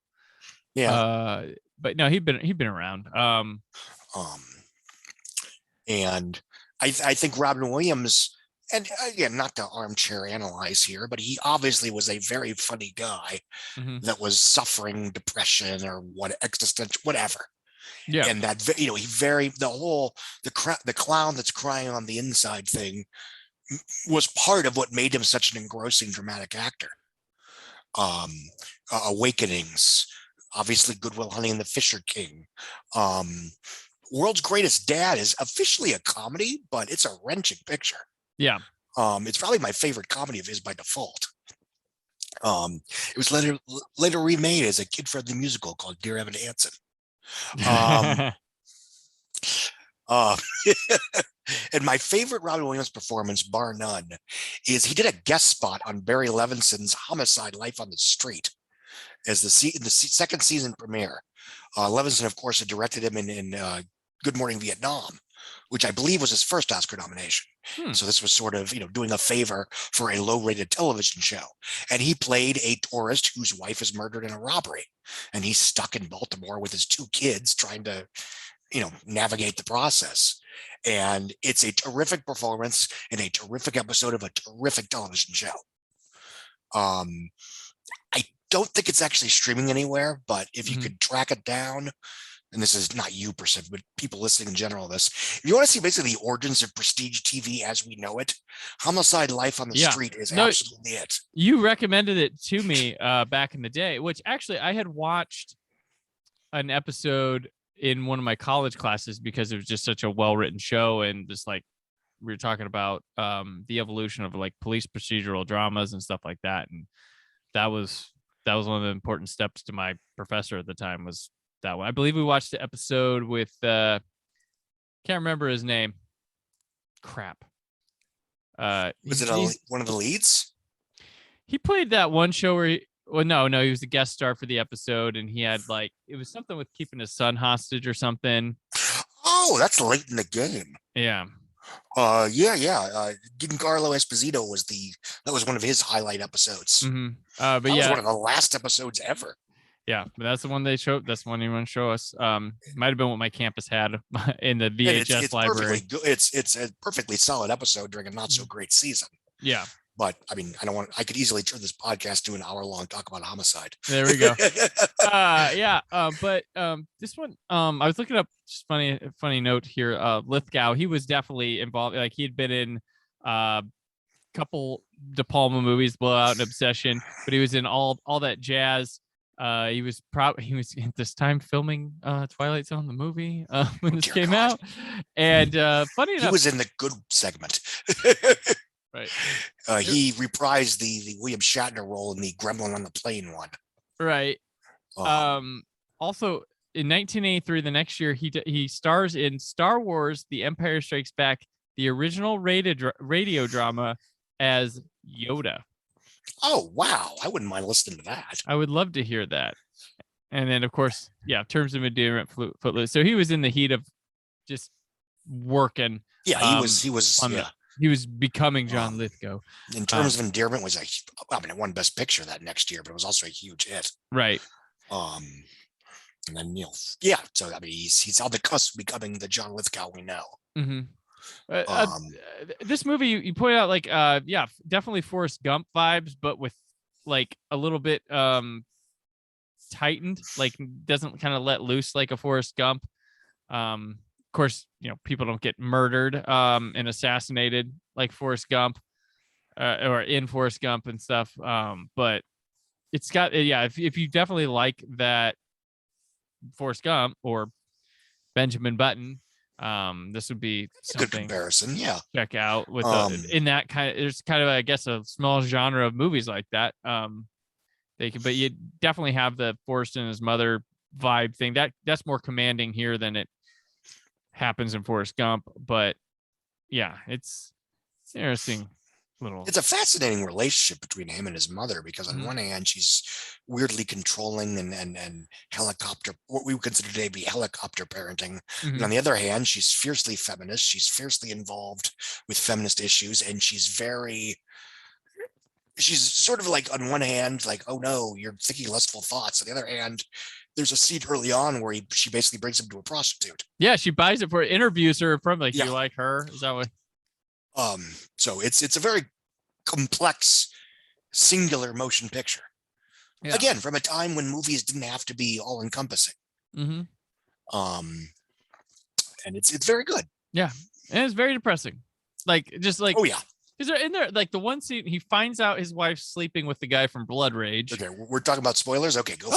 Yeah. But no, he'd been around. And I think Robin Williams, and again, not to armchair analyze here, but he obviously was a very funny guy that was suffering depression or existential, whatever. Yeah. And that, the clown that's crying on the inside thing was part of what made him such an engrossing dramatic actor. Awakenings, obviously Good Will Hunting and the Fisher King. World's Greatest Dad is officially a comedy, but it's a wrenching picture. Yeah. It's probably my favorite comedy of his by default. It was later remade as a kid-friendly musical called Dear Evan Hansen. And my favorite Robin Williams performance, bar none, is he did a guest spot on Barry Levinson's Homicide: Life on the Street as the second season premiere. Levinson, of course, had directed him in Good Morning Vietnam, which I believe was his first Oscar nomination. So this was sort of, doing a favor for a low-rated television show. And he played a tourist whose wife is murdered in a robbery. And he's stuck in Baltimore with his 2 kids trying to, navigate the process. And it's a terrific performance in a terrific episode of a terrific television show. I don't think it's actually streaming anywhere, but if you could track it down, and this is not you per se, but people listening in general, if you want to see basically the origins of prestige TV as we know it, Homicide: Life on the Street is absolutely it. You recommended it to me back in the day, which actually I had watched an episode in one of my college classes because it was just such a well-written show, and just like we were talking about the evolution of like police procedural dramas and stuff like that, and that was one of the important steps to my professor at the time was that one. I believe we watched the episode with can't remember his name. Crap. Was it one of the leads? He played that one show where he was the guest star for the episode, and he had it was something with keeping his son hostage or something. Oh, that's late in the game. Yeah. Giancarlo Esposito was one of his highlight episodes. But that was one of the last episodes ever. Yeah, but that's the one they showed. That's the one you want to show us. Might have been what my campus had in the VHS library. It's a perfectly solid episode during a not so great season. Yeah. But I mean, I could easily turn this podcast to an hour-long talk about homicide. There we go. But this one, I was looking up. Just funny note here. Lithgow, he was definitely involved. Like he had been in couple De Palma movies, Blowout and Obsession, but he was in all that jazz. He was at this time filming Twilight Zone, the movie, when this came out. And funny enough, he was in the good segment. Right. He reprised the William Shatner role in the Gremlin on the Plane one. Right. Also, in 1983, the next year, he stars in Star Wars: The Empire Strikes Back, the original radio drama, as Yoda. Oh, wow. I wouldn't mind listening to that. I would love to hear that. And then, of course, Terms of Endearment, Footloose. So he was in the heat of just working. Yeah, he was. He was becoming John Lithgow. In Terms of Endearment was it won Best Picture that next year, but it was also a huge hit. Right. And then so I mean, he's on the cusp of becoming the John Lithgow we know. This movie you pointed out, definitely Forrest Gump vibes, but with a little bit tightened, like doesn't kind of let loose like a Forrest Gump. Of course, people don't get murdered and assassinated like Forrest Gump or in Forrest Gump and stuff. But it's got, if you definitely like that Forrest Gump or Benjamin Button, this would be something good comparison. Yeah. Check out with in that kind of, there's kind of, I guess, a small genre of movies like that. But you definitely have the Forrest and his mother vibe thing. That's more commanding here than it happens in Forrest Gump. But yeah, it's interesting. It's a fascinating relationship between him and his mother, because on one hand, she's weirdly controlling and helicopter, what we would consider today to be helicopter parenting. And on the other hand, she's fiercely feminist. She's fiercely involved with feminist issues. And she's sort of like, on one hand, like, oh no, you're thinking lustful thoughts. On the other hand, there's a scene early on where she basically brings him to a prostitute. Yeah, she buys it for interviews her from like, you like her? Is that what? So it's a very complex, singular motion picture. Yeah. Again, from a time when movies didn't have to be all encompassing. And it's very good. Yeah, and it's very depressing. Like, just like, oh yeah. Is there in there like the one scene he finds out his wife's sleeping with the guy from Blood Rage? Okay, we're talking about spoilers. Okay, go.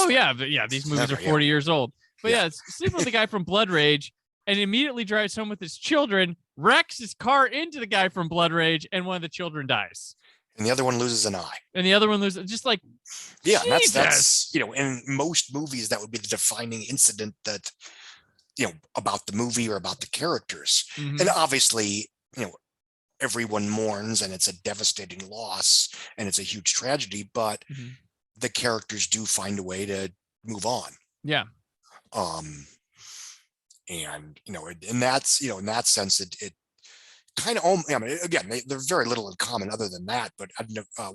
These movies are 40 years old. But it's sleeping with the guy from Blood Rage, and immediately drives home with his children, wrecks his car into the guy from Blood Rage, and one of the children dies. And the other one loses an eye. And the other one loses, just like, that's in most movies that would be the defining incident that about the movie or about the characters. And obviously, everyone mourns, and it's a devastating loss, and it's a huge tragedy, but the characters do find a way to move on. Yeah. And in that sense, it kind of, again, there's very little in common other than that, but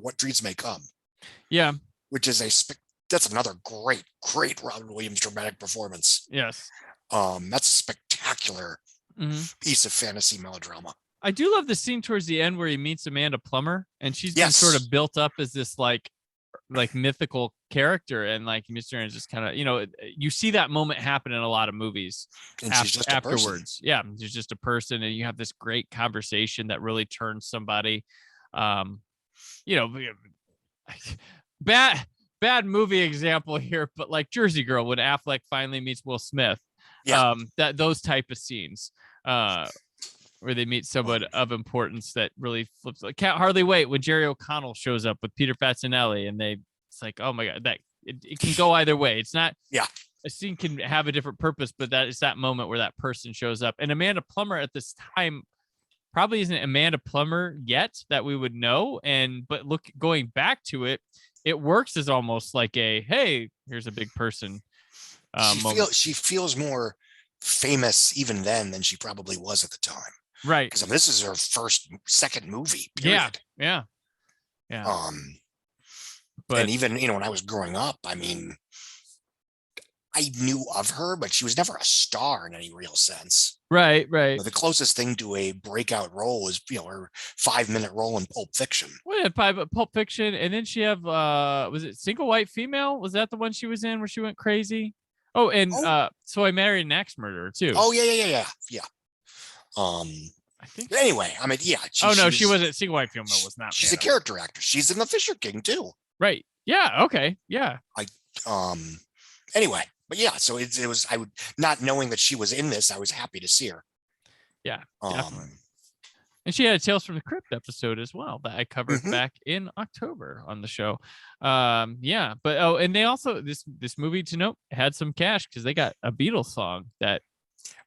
What Dreams May Come. Yeah. Which is that's another great Robin Williams dramatic performance. Yes. That's a spectacular piece of fantasy melodrama. I do love the scene towards the end where he meets Amanda Plummer, and she's been sort of built up as this like mythical character, and like Mr. and just kind of, you see that moment happen in a lot of movies. And she's just afterwards. Yeah, she's just a person, and you have this great conversation that really turns somebody. Bad movie example here, but like Jersey Girl, when Affleck finally meets Will Smith. Yeah. Those type of scenes. Where they meet someone of importance that really flips. Like, can't hardly wait when Jerry O'Connell shows up with Peter Facinelli, and it's like, oh my god, that it can go either way. It's not. Yeah, a scene can have a different purpose, but that is that moment where that person shows up. And Amanda Plummer at this time probably isn't Amanda Plummer yet that we would know. But going back to it, it works as almost like a, hey, here's a big person. She feels more famous even then than she probably was at the time. Right. Because this is her second movie. Period. Yeah. But and even, when I was growing up, I mean, I knew of her, but she was never a star in any real sense. Right. The closest thing to a breakout role was, her 5-minute role in Pulp Fiction. Well, yeah, Pulp Fiction, and then she have was it Single White Female? Was that the one she was in where she went crazy? Oh, and So I Married an Axe Murderer too. Oh yeah. I think. But anyway, I mean, yeah. She wasn't. Single White Female was not. She's a character actor. She's in The Fisher King too. Right. Yeah. Okay. Yeah. Anyway, but yeah. So it was. I would not knowing that she was in this. I was happy to see her. Yeah. Definitely. And she had a Tales from the Crypt episode as well that I covered back in October on the show. Yeah, but and they also this movie to note had some cash because they got a Beatles song that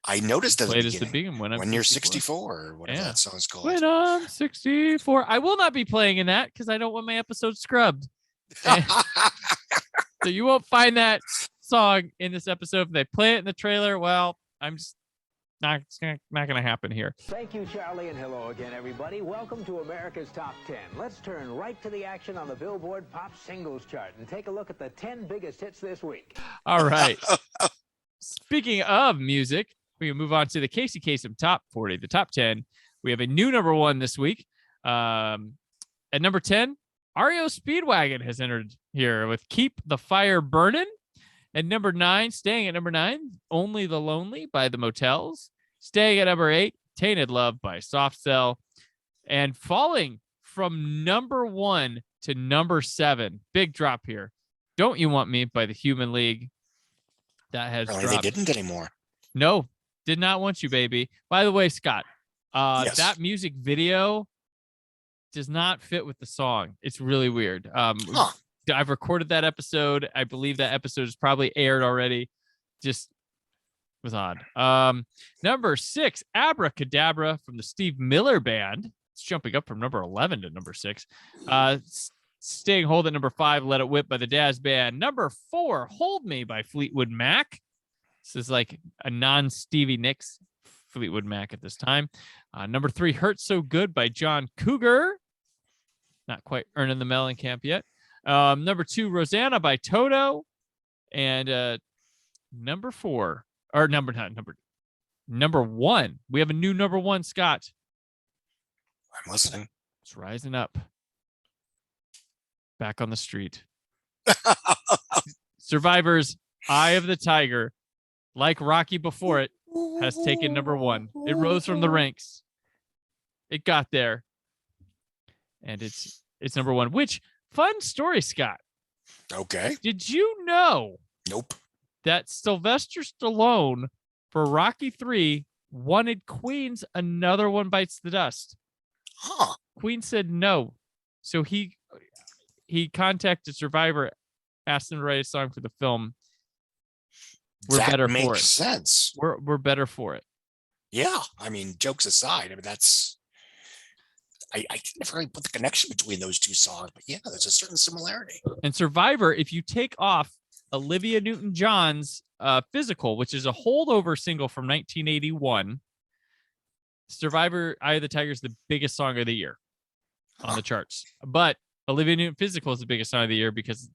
I noticed at the beginning when you're 64 or whatever that song's called. When I'm 64, I will not be playing in that because I don't want my episode scrubbed. So you won't find that song in this episode. If they play it in the trailer, well, I'm just. It's not going to happen here. Thank you, Charlie, and hello again, everybody. Welcome to America's Top 10. Let's turn right to the action on the Billboard Pop Singles Chart and take a look at the 10 biggest hits this week. All right. Speaking of music, we can move on to the Casey Kasem Top 40, the Top 10. We have a new number 1 this week. At number 10, REO Speedwagon has entered here with Keep the Fire Burning. And number 9, staying at number 9, Only the Lonely by the Motels. Staying at number 8, Tainted Love by Soft Cell. And falling from number 1 to number 7, big drop here. Don't You Want Me by the Human League. That has Apparently dropped. They didn't anymore. No, Did Not Want You, Baby. By the way, Scott, Yes. that music video does not fit with the song. It's really weird. I've recorded that episode. I believe that episode is probably aired already. Just was odd. Number 6, Abracadabra from the Steve Miller Band. It's jumping up from number 11 to number 6. Staying Hold at number 5, Let It Whip by the Daz Band. Number 4, Hold Me by Fleetwood Mac. This is like a non-Stevie Nicks Fleetwood Mac at this time. Number 3, Hurt So Good by John Cougar. Not quite earning the Mellencamp yet. Number 2, Rosanna by Toto. And number 1. We have a new number 1, Scott. I'm listening. It's rising up. Back on the street. Survivor's Eye of the Tiger, like Rocky before it, has taken number 1. It rose from the ranks. It got there. And it's number 1. Which, fun story, Scott. Okay. Did you know? Nope. That Sylvester Stallone for Rocky 3 wanted Queen's Another One Bites the Dust. Huh. Queen said no. So he contacted Survivor, asked him to write a song for the film. We're better for it. Makes sense. We're better for it. Yeah. I mean, jokes aside, I mean, that's I never really put the connection between those two songs, but yeah, there's a certain similarity. And Survivor, if you take off Olivia Newton-John's Physical, which is a holdover single from 1981, Survivor Eye of the Tiger is the biggest song of the year on the charts. But Olivia Newton Physical is the biggest song of the year because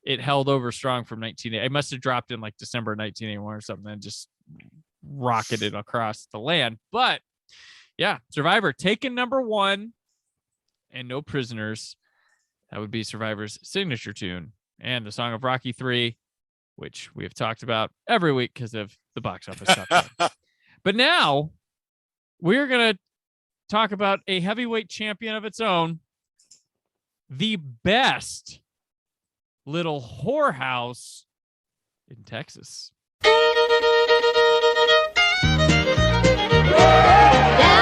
it held over strong from 1980. It must have dropped in like December 1981 or something and just rocketed across the land. But yeah, Survivor taking number 1 and No Prisoners. That would be Survivor's signature tune and the song of Rocky 3, which we have talked about every week because of the box office stuff. But now we're going to talk about a heavyweight champion of its own, the best Little Whorehouse in Texas. Down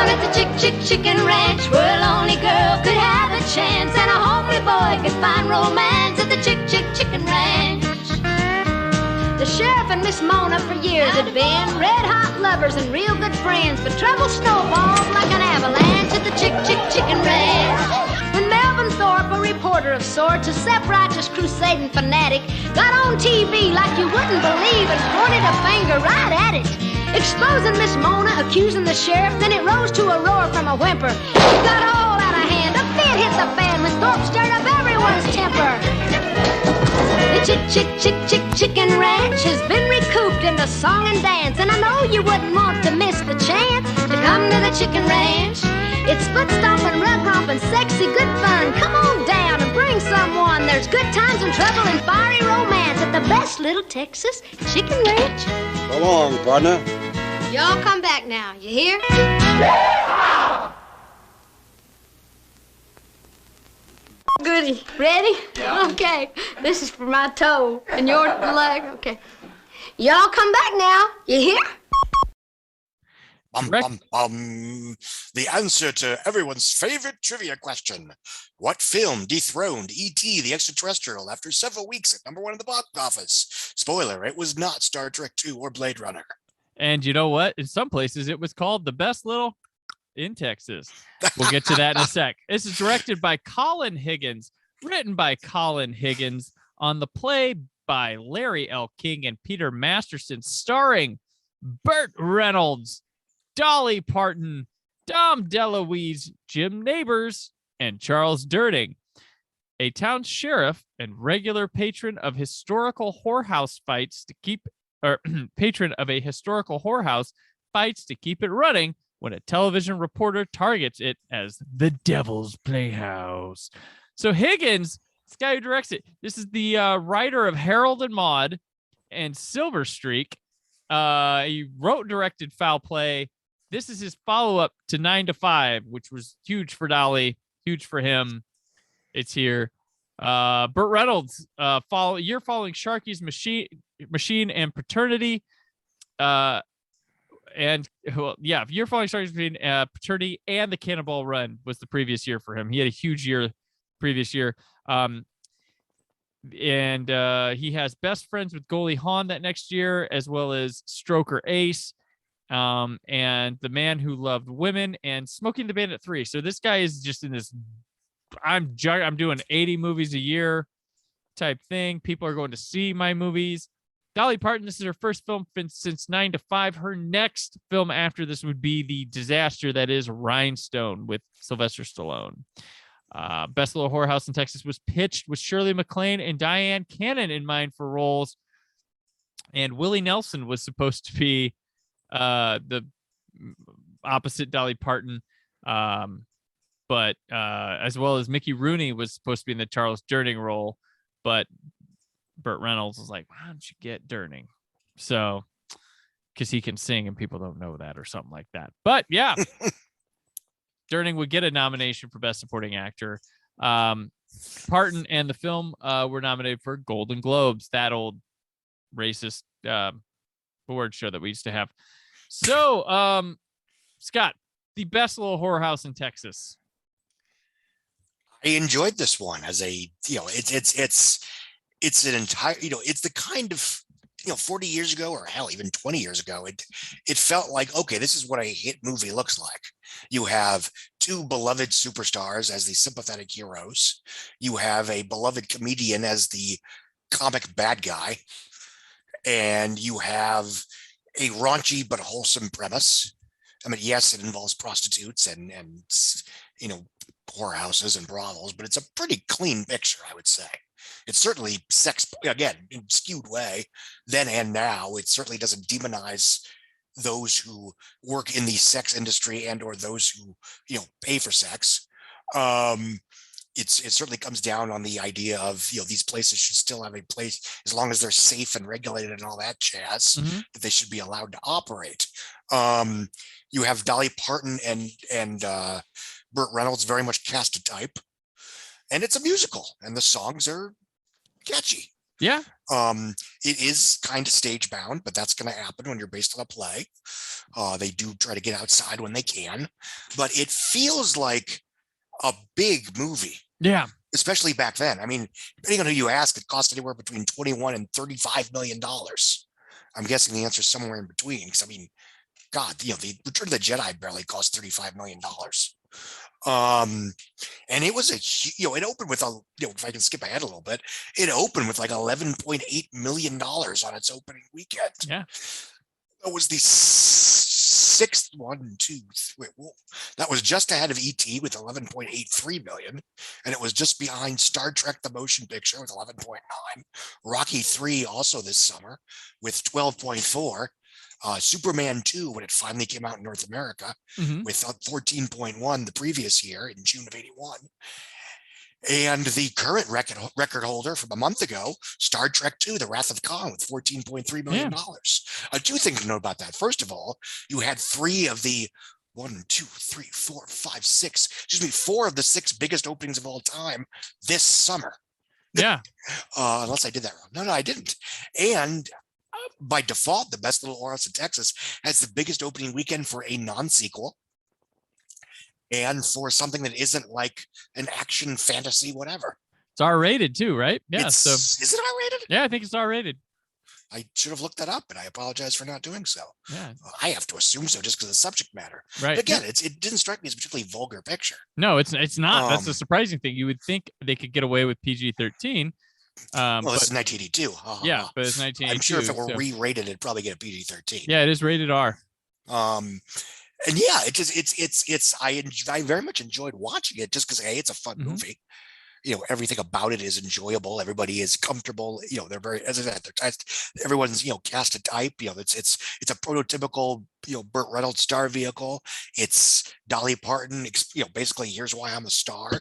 at the Chicken Ranch, where a lonely girl could have a chance and a homely boy could find romance at the Chicken Ranch. The sheriff and Miss Mona for years had been red-hot lovers and real good friends, but trouble snowballed like an avalanche at the Chicken Ranch. When Melvin Thorpe, a reporter of sorts, a self-righteous crusading fanatic, got on TV like you wouldn't believe and pointed a finger right at it, exposing Miss Mona, accusing the sheriff, then it rose to a roar from a whimper. It got all out of hand, a fit hit the fan when Thorpe stirred up everyone's temper. The Chicken Ranch has been recouped into song and dance, and I know you wouldn't want to miss the chance to come to the Chicken Ranch. It's foot stomping, rug romping, sexy, good fun. Come on down and bring someone. There's good times and trouble and fiery romance at the best little Texas Chicken Ranch. So long, partner. Y'all come back now, you hear? Goody. Ready? Yeah. Okay. This is for my toe and your leg. Okay. Y'all come back now, you hear? The answer to everyone's favorite trivia question. What film dethroned E.T. the Extraterrestrial after several weeks at number 1 in the box office? Spoiler, it was not Star Trek 2 or Blade Runner. And you know what? In some places, it was called The Best Little in Texas. We'll get to that in a sec. This is directed by Colin Higgins, written by Colin Higgins, on the play by Larry L. King and Peter Masterson, starring Burt Reynolds, Dolly Parton, Dom DeLuise, Jim Neighbors, and Charles Durning. A town sheriff and regular patron of historical whorehouse fights to keep, or patron of a historical whorehouse fights to keep it running when a television reporter targets it as the Devil's Playhouse. So Higgins, this guy who directs it, this is the writer of Harold and Maude, and Silver Streak. He wrote and directed Foul Play. This is his follow-up to 9 to 5, which was huge for Dolly, huge for him. It's here. Burt Reynolds, year following Sharky's Machine and Paternity. Year following Sharky's Machine, Paternity and the Cannonball Run was the previous year for him. He had a huge year previous year. And he has Best Friends with Goldie Hawn that next year, as well as Stroker Ace, and The Man Who Loved Women, and Smoking the Bandit 3. So this guy is just in this, I'm doing 80 movies a year type thing. People are going to see my movies. Dolly Parton, this is her first film since 9 to 5. Her next film after this would be the disaster that is Rhinestone with Sylvester Stallone. Best Little Whorehouse in Texas was pitched with Shirley MacLaine and Diane Cannon in mind for roles. And Willie Nelson was supposed to be the opposite Dolly Parton, but as well as Mickey Rooney was supposed to be in the Charles Durning role, but Burt Reynolds was like, why don't you get Durning? So, because he can sing and people don't know that or something like that. But yeah, Durning would get a nomination for Best Supporting Actor. Parton and the film were nominated for Golden Globes, that old racist award show that we used to have. So, Scott, the Best Little Whorehouse in Texas. I enjoyed this one as a, it's an entire, it's the kind of, 40 years ago, or hell, even 20 years ago, it felt like, okay, this is what a hit movie looks like. You have two beloved superstars as the sympathetic heroes. You have a beloved comedian as the comic bad guy. And you have a raunchy but wholesome premise. I mean, yes, it involves prostitutes and whorehouses and brothels, but it's a pretty clean picture, I would say. It's certainly sex, again, in a skewed way, then and now. It certainly doesn't demonize those who work in the sex industry and or those who, pay for sex. It certainly comes down on the idea of, these places should still have a place, as long as they're safe and regulated and all that jazz, that they should be allowed to operate. You have Dolly Parton and Burt Reynolds very much cast a type. And it's a musical, and the songs are catchy. Yeah. It is kind of stage bound, but that's going to happen when you're based on a play. They do try to get outside when they can, but it feels like a big movie. Yeah. Especially back then. I mean, depending on who you ask, it cost anywhere between $21 and $35 million. I'm guessing the answer is somewhere in between. Because I mean, God, the Return of the Jedi barely cost $35 million. And it was it opened with if I can skip ahead a little bit, it opened with like $11.8 million on its opening weekend. Yeah. That was the sixth one, that was just ahead of E.T. with 11.83 million. And it was just behind Star Trek, the motion picture with 11.9, Rocky 3 also this summer with 12.4. Superman 2, when it finally came out in North America, with 14.1 the previous year in June of 81. And the current record holder from a month ago, Star Trek 2, The Wrath of Khan, with $14.3 million. Two things to note about that. First of all, you had four of the 6 biggest openings of all time this summer. Yeah. Unless I did that wrong. No, I didn't. And by default, the Best Little Whorehouse in Texas has the biggest opening weekend for a non-sequel and for something that isn't like an action fantasy whatever. It's R-rated too, right? Yeah. Is it R-rated? Yeah, I think it's R-rated. I should have looked that up, and I apologize for not doing so. Yeah. I have to assume so just because of the subject matter. Right. But again, it didn't strike me as a particularly vulgar picture. No, it's not. That's the surprising thing. You would think they could get away with PG-13. Well, this is 1982. Yeah, but it's 1982. I'm sure if it were re-rated, it'd probably get a PG-13. Yeah, it is rated R. And yeah, I very much enjoyed watching it just because it's a fun movie. Everything about it is enjoyable. Everybody is comfortable. They're very, as I said, everyone's cast a type. It's a prototypical Burt Reynolds star vehicle. It's Dolly Parton. Basically, here's why I'm a star.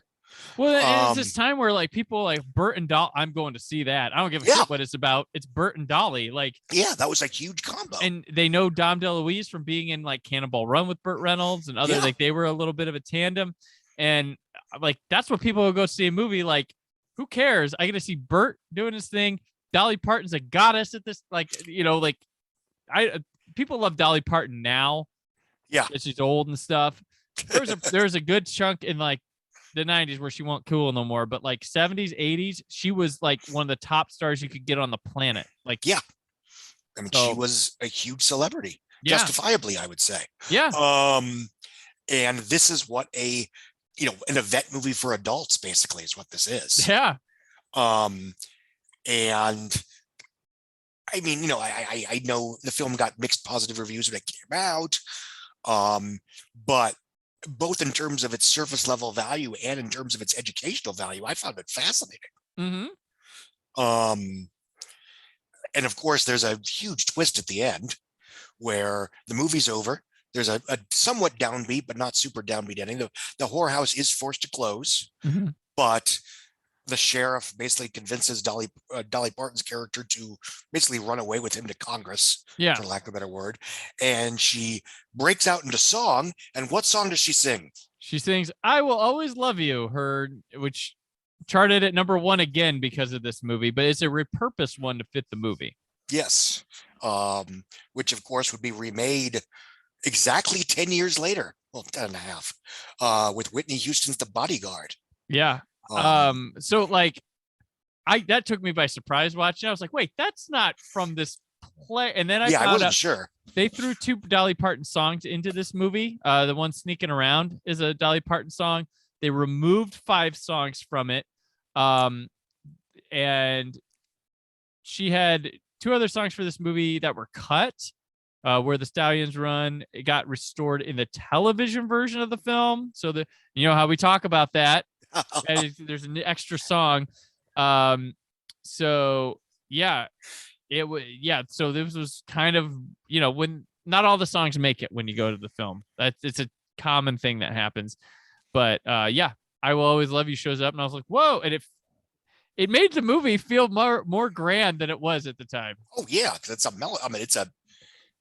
Well, and it's this time where like people like Burt and Dolly, I'm going to see that. I don't give a shit what it's about. It's Burt and Dolly. Like, yeah, that was a huge combo. And they know Dom DeLuise from being in like Cannonball Run with Burt Reynolds and other, like they were a little bit of a tandem. And like, that's what people will go see a movie. Like, who cares? I get to see Burt doing his thing. Dolly Parton's a goddess at this, like, you know, like people love Dolly Parton now. Yeah. She's old and stuff. There's a good chunk in like the 90s where she wasn't cool no more, but like 70s, 80s, she was like one of the top stars you could get on the planet. Like, yeah. I mean, she was a huge celebrity, justifiably, I would say. Yeah. And this is what an event movie for adults basically is what this is. Yeah. And I mean, you know, I know the film got mixed positive reviews when it came out. But both in terms of its surface level value and in terms of its educational value, I found it fascinating. Mm-hmm. And of course, there's a huge twist at the end where the movie's over. There's a somewhat downbeat, but not super downbeat ending. The whorehouse is forced to close, but the sheriff basically convinces Dolly Parton's character to basically run away with him to Congress, for lack of a better word. And she breaks out into song. And what song does she sing? She sings "I Will Always Love You," which charted at #1 again because of this movie, but it's a repurposed one to fit the movie. Yes, which of course would be remade exactly 10 years later. Well, 10 and a half, with Whitney Houston's The Bodyguard. Yeah. So like that took me by surprise watching. I was like, wait, that's not from this play. And then I wasn't sure. They threw 2 Dolly Parton songs into this movie. The one Sneaking Around is a Dolly Parton song. They removed 5 songs from it. And she had 2 other songs for this movie that were cut. Where the Stallions Run, it got restored in the television version of the film. So you know how we talk about that. There's an extra song. So yeah, so this was kind of, you know, when not all the songs make it when you go to the film. It's a common thing that happens. But I Will Always Love You shows up, and I was like, whoa! And it made the movie feel more grand than it was at the time. Oh yeah, because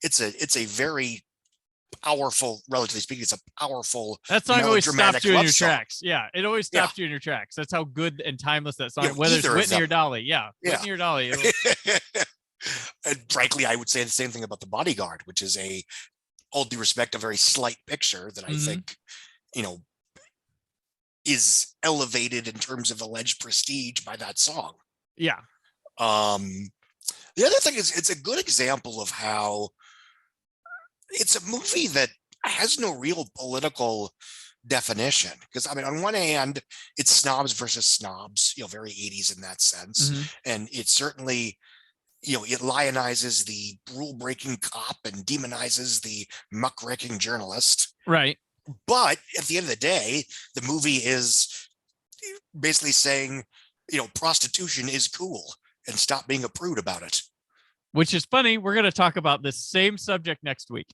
it's a very powerful, relatively speaking, it's a powerful. That song always stops you in your song. tracks. Yeah, it always stops you in your tracks. That's how good and timeless that song. Whether it's Whitney or Dolly, Whitney or Dolly. And frankly, I would say the same thing about The Bodyguard, which is all due respect, a very slight picture that I think, you know, is elevated in terms of alleged prestige by that song. Yeah. The other thing is, it's a good example of how it's a movie that has no real political definition. Because I mean, on one hand, it's snobs versus snobs, you know, very 80s in that sense. And it certainly, you know, it lionizes the rule-breaking cop and demonizes the muckraking journalist. Right. But at the end of the day, the movie is basically saying, you know, prostitution is cool and stop being a prude about it. Which is funny. We're going to talk about this same subject next week.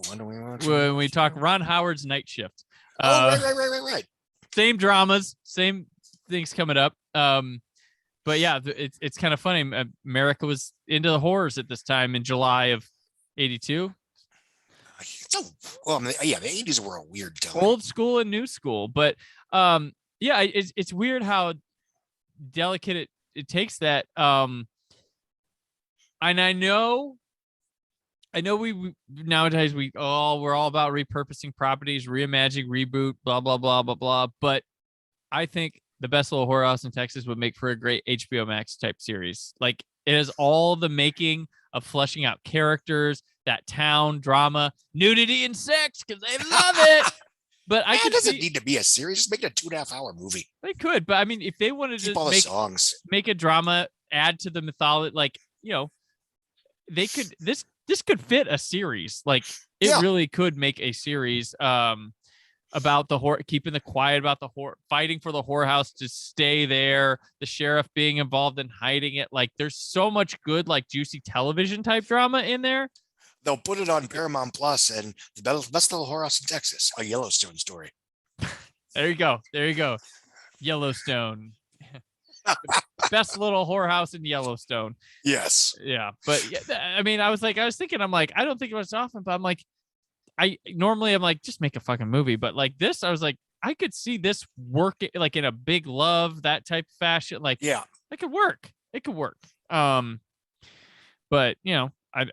When we talk Ron Howard's Night Shift. Right. Same dramas, same things coming up. But yeah, it's kind of funny. America was into the horrors at this time in July of 82. The 80s were a weird time. Old school and new school. But it's weird how delicate it takes that. And I know we nowadays we're all about repurposing properties, reimagining, reboot, blah blah blah blah blah. But I think the best Little Whorehouse in Texas would make for a great HBO Max type series. Like it has all the making of fleshing out characters, that town drama, nudity and sex because they love it. But it doesn't need to be a series. Just make it a 2.5-hour movie. They could, but I mean, if they wanted to make a drama, add to the mythology, like, you know, they could. This could fit a series. Like it really could make a series about the keeping the quiet about the fighting for the whorehouse to stay there, the sheriff being involved in hiding it. Like there's so much good, like juicy television type drama in there. They'll put it on Paramount Plus and the best Little Whorehouse in Texas, a Yellowstone story. There you go. Yellowstone. Best little whorehouse in Yellowstone. Yes. Yeah. But I mean, I was thinking, I'm like, I don't think it was often, but I'm like, I'm like, just make a fucking movie. But like this, I was like, I could see this work like in a Big Love, that type of fashion. Like, yeah, it could work. But you know, I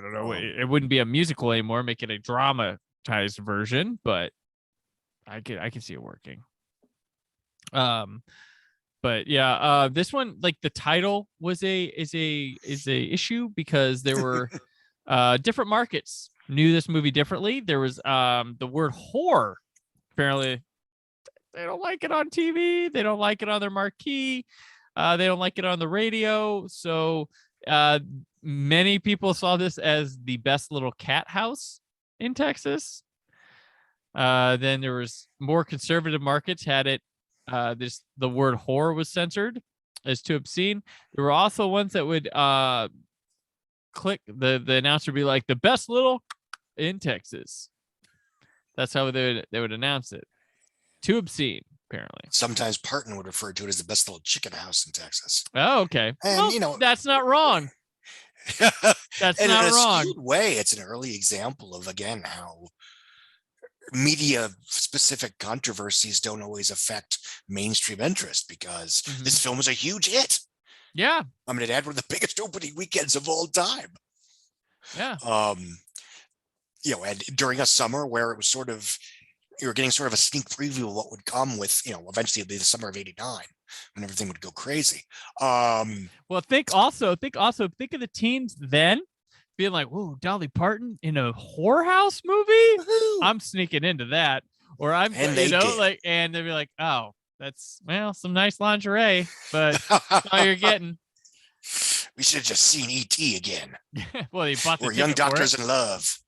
don't know. It wouldn't be a musical anymore. Make it a dramatized version, but I can see it working. But yeah, this one, like the title is a issue because there were different markets knew this movie differently. There was the word whore. Apparently, they don't like it on TV. They don't like it on their marquee. They don't like it on the radio. So many people saw this as the best little cat house in Texas. Then there was more conservative markets had it. The word whore was censored as too obscene. There were also ones that would click the announcer would be like the best little in Texas. That's how they would announce it. Too obscene, apparently. Sometimes Parton would refer to it as the best little chicken house in Texas. Oh, okay. And well, you know, that's not wrong. That's and not in a wrong. skewed way, it's an early example of, again, how media specific controversies don't always affect mainstream interest, because this film was a huge hit. Yeah. I mean, it had one of the biggest opening weekends of all time. Yeah. You know, and during a summer where it was sort of, you were getting sort of a sneak preview of what would come with, you know, eventually it'd be the summer of '89 when everything would go crazy. Well, think of the teens then being like, whoa, Dolly Parton in a whorehouse movie? Woo-hoo. I'm sneaking into that. Or I'm, and you know, like, and they'd be like, oh, that's, well, some nice lingerie, but that's all you're getting. We should have just seen E.T. again. Well, they bought the We're Young Doctors in Love.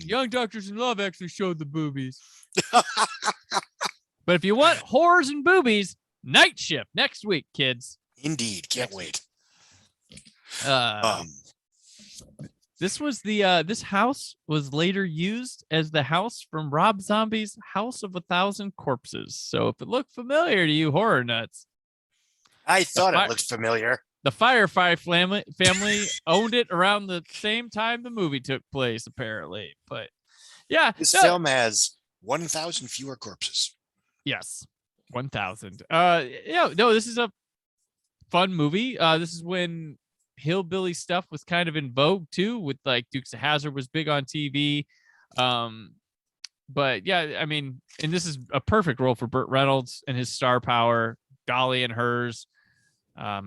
Young Doctors in Love actually showed the boobies. But if you want whores and boobies, Night Shift next week, kids. Indeed, can't wait. This was this house was later used as the house from Rob Zombie's House of 1,000 Corpses. So if it looked familiar to you horror nuts, I thought it looked familiar. The Firefly family owned it around the same time the movie took place, apparently. But yeah, this film has 1,000 fewer corpses. Yes, 1,000. Yeah, no, this is a fun movie. This is when hillbilly stuff was kind of in vogue too, with like Dukes of Hazzard was big on TV. But yeah, I mean, and this is a perfect role for Burt Reynolds and his star power. Dolly and hers.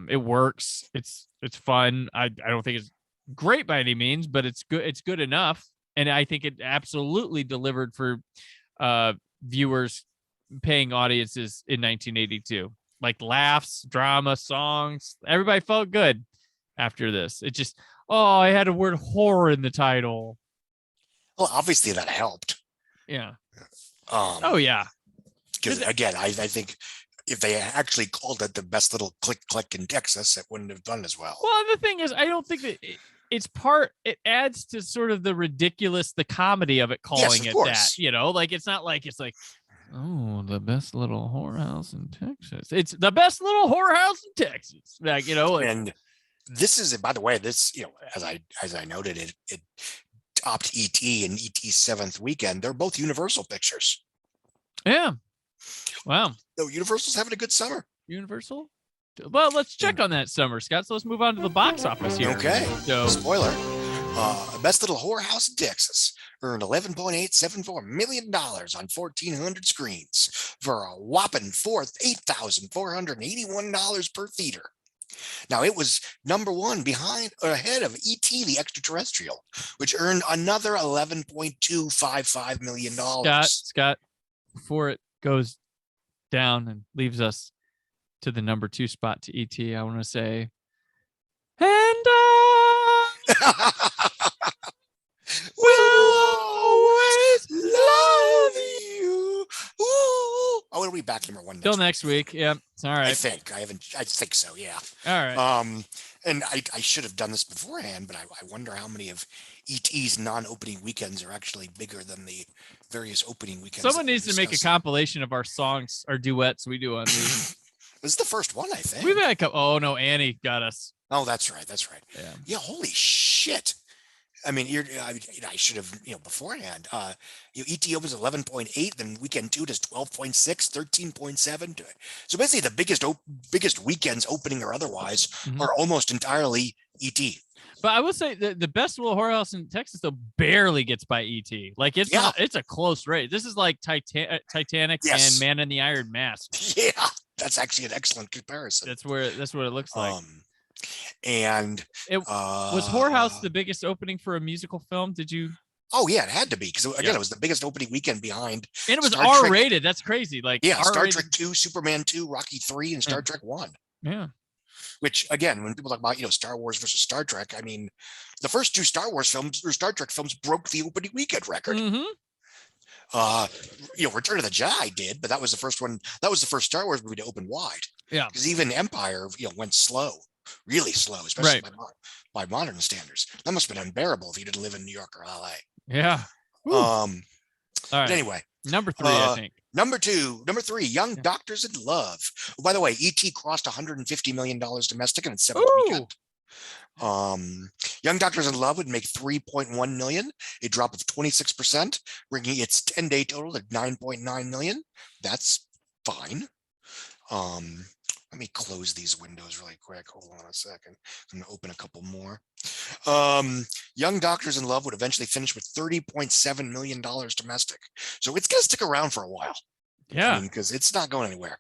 It works. It's fun. I don't think it's great by any means, but it's good. It's good enough, and I think it absolutely delivered for viewers, paying audiences in 1982. Like laughs, drama, songs. Everybody felt good after this. It just, I had a word horror in the title. Well, obviously that helped. Yeah. Oh yeah. Because again, I think if they actually called it the best little click in Texas, it wouldn't have done as well. Well, the thing is, I don't think that it adds to sort of the ridiculous, the comedy of it, calling it that, you know, like, it's not like, it's like, oh, the best little whorehouse in Texas. It's the best little whorehouse in Texas. Like, you know, like, and this is, by the way, this, you know, as I noted, it topped E.T. and E.T.'s 7th weekend. They're both Universal pictures. Yeah. Wow. So Universal's having a good summer. Universal? Well, let's check on that summer, Scott. So let's move on to the box office here. Okay. So, spoiler. Best Little Whorehouse in Texas earned $11.874 million on 1,400 screens for a whopping $8,481 per theater. Now, it was number one ahead of E.T. the Extraterrestrial, which earned another $11.255 million. Scott, before it goes down and leaves us to the number 2 spot to E.T., I want to say, and we'll always love you. Ooh. Oh, it'll be back number 1 till next week. Yeah, it's all right. I think so. Yeah. All right. And I should have done this beforehand, but I wonder how many of ET's non-opening weekends are actually bigger than the various opening weekends. Someone needs to make a compilation of our songs, our duets we do on these. This is the first one, I think. We've had oh no, Annie got us. Oh, that's right. Yeah. Yeah. Holy shit. I mean, I should have, beforehand. ET opens 11.8, then weekend 2 does 12.6, 13.7. So basically, the biggest weekends, opening or otherwise, are almost entirely ET. But I will say the best Little Whorehouse in Texas though barely gets by ET. Like it's a close race. This is like Titanic and Man in the Iron Mask. Yeah, that's actually an excellent comparison. That's what it looks like. And it was Whorehouse the biggest opening for a musical film? Did you? Oh yeah, it had to be, because again, it was the biggest opening weekend behind. And it was R-rated. That's crazy. Like Star Trek 2, Superman 2, Rocky 3, and Star Trek 1. Yeah. Which again, when people talk about Star Wars versus Star Trek, I mean, the first 2 Star Wars films or Star Trek films broke the opening weekend record. Return of the Jedi did, but that was the first one. That was the first Star Wars movie to open wide. Yeah. Because even Empire, went slow. Really slow, especially by modern standards. That must have been unbearable if you didn't live in New York or LA. Yeah. All right. But anyway, number 3, I think. Number 3, Young Doctors in Love. Oh, by the way, ET crossed $150 million domestic in its 7th weekend. Young Doctors in Love would make 3.1 million, a drop of 26%, bringing its 10-day total to 9.9 million. That's fine. Let me close these windows really quick. Hold on a second. I'm going to open a couple more. Young Doctors in Love would eventually finish with $30.7 million domestic. So it's going to stick around for a while. Yeah. Because it's not going anywhere.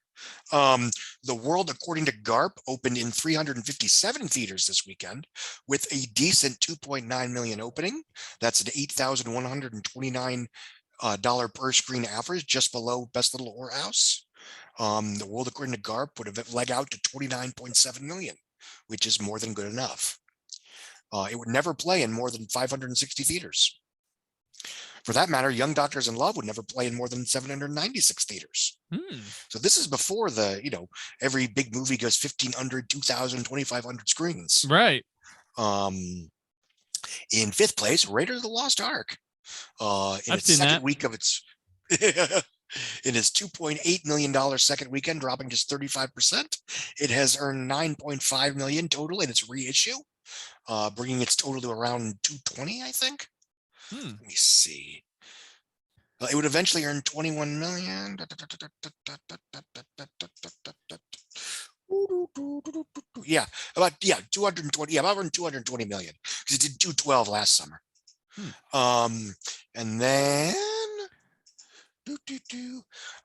The World According to Garp opened in 357 theaters this weekend with a decent 2.9 million opening. That's an $8,129 per screen average, just below Best Little Whorehouse. The World According to Garp would have leg out to 29.7 million, which is more than good enough. It would never play in more than 560 theaters. For that matter, Young Doctors in Love would never play in more than 796 theaters. So this is before every big movie goes 1,500, 2,000, 2,500 screens. Right. In 5th place, Raiders of the Lost Ark. In its second week of its... In its $2.8 million second weekend, dropping just 35%. It has earned $9.5 million total in its reissue, bringing its total to around 220, I think. Let me see. It would eventually earn 21 million. Yeah, about 220. Yeah, about around 220 million, because it did 212 last summer. And then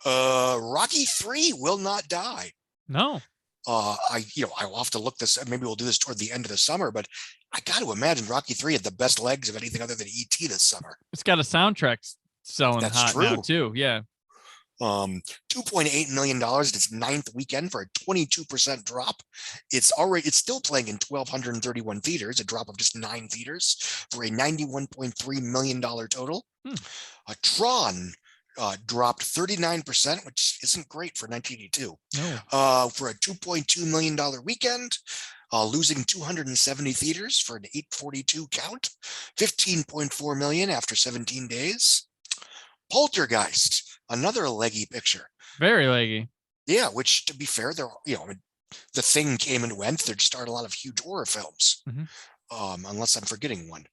Rocky 3 will not die. No. I'll have to look this. Maybe we'll do this toward the end of the summer, but I got to imagine Rocky 3 had the best legs of anything other than ET this summer. It's got a soundtrack selling hot now too. Yeah. $2.8 million in its 9th weekend for a 22% drop. It's still playing in 1,231 theaters, a drop of just 9 theaters for a $91.3 million total. Tron dropped 39%, which isn't great for 1982. No. For a $2.2 million weekend, losing 270 theaters for an 842 count, 15.4 million after 17 days. Poltergeist, another leggy picture. Very leggy. Yeah, which, to be fair, The Thing came and went. There just aren't a lot of huge horror films, unless I'm forgetting one.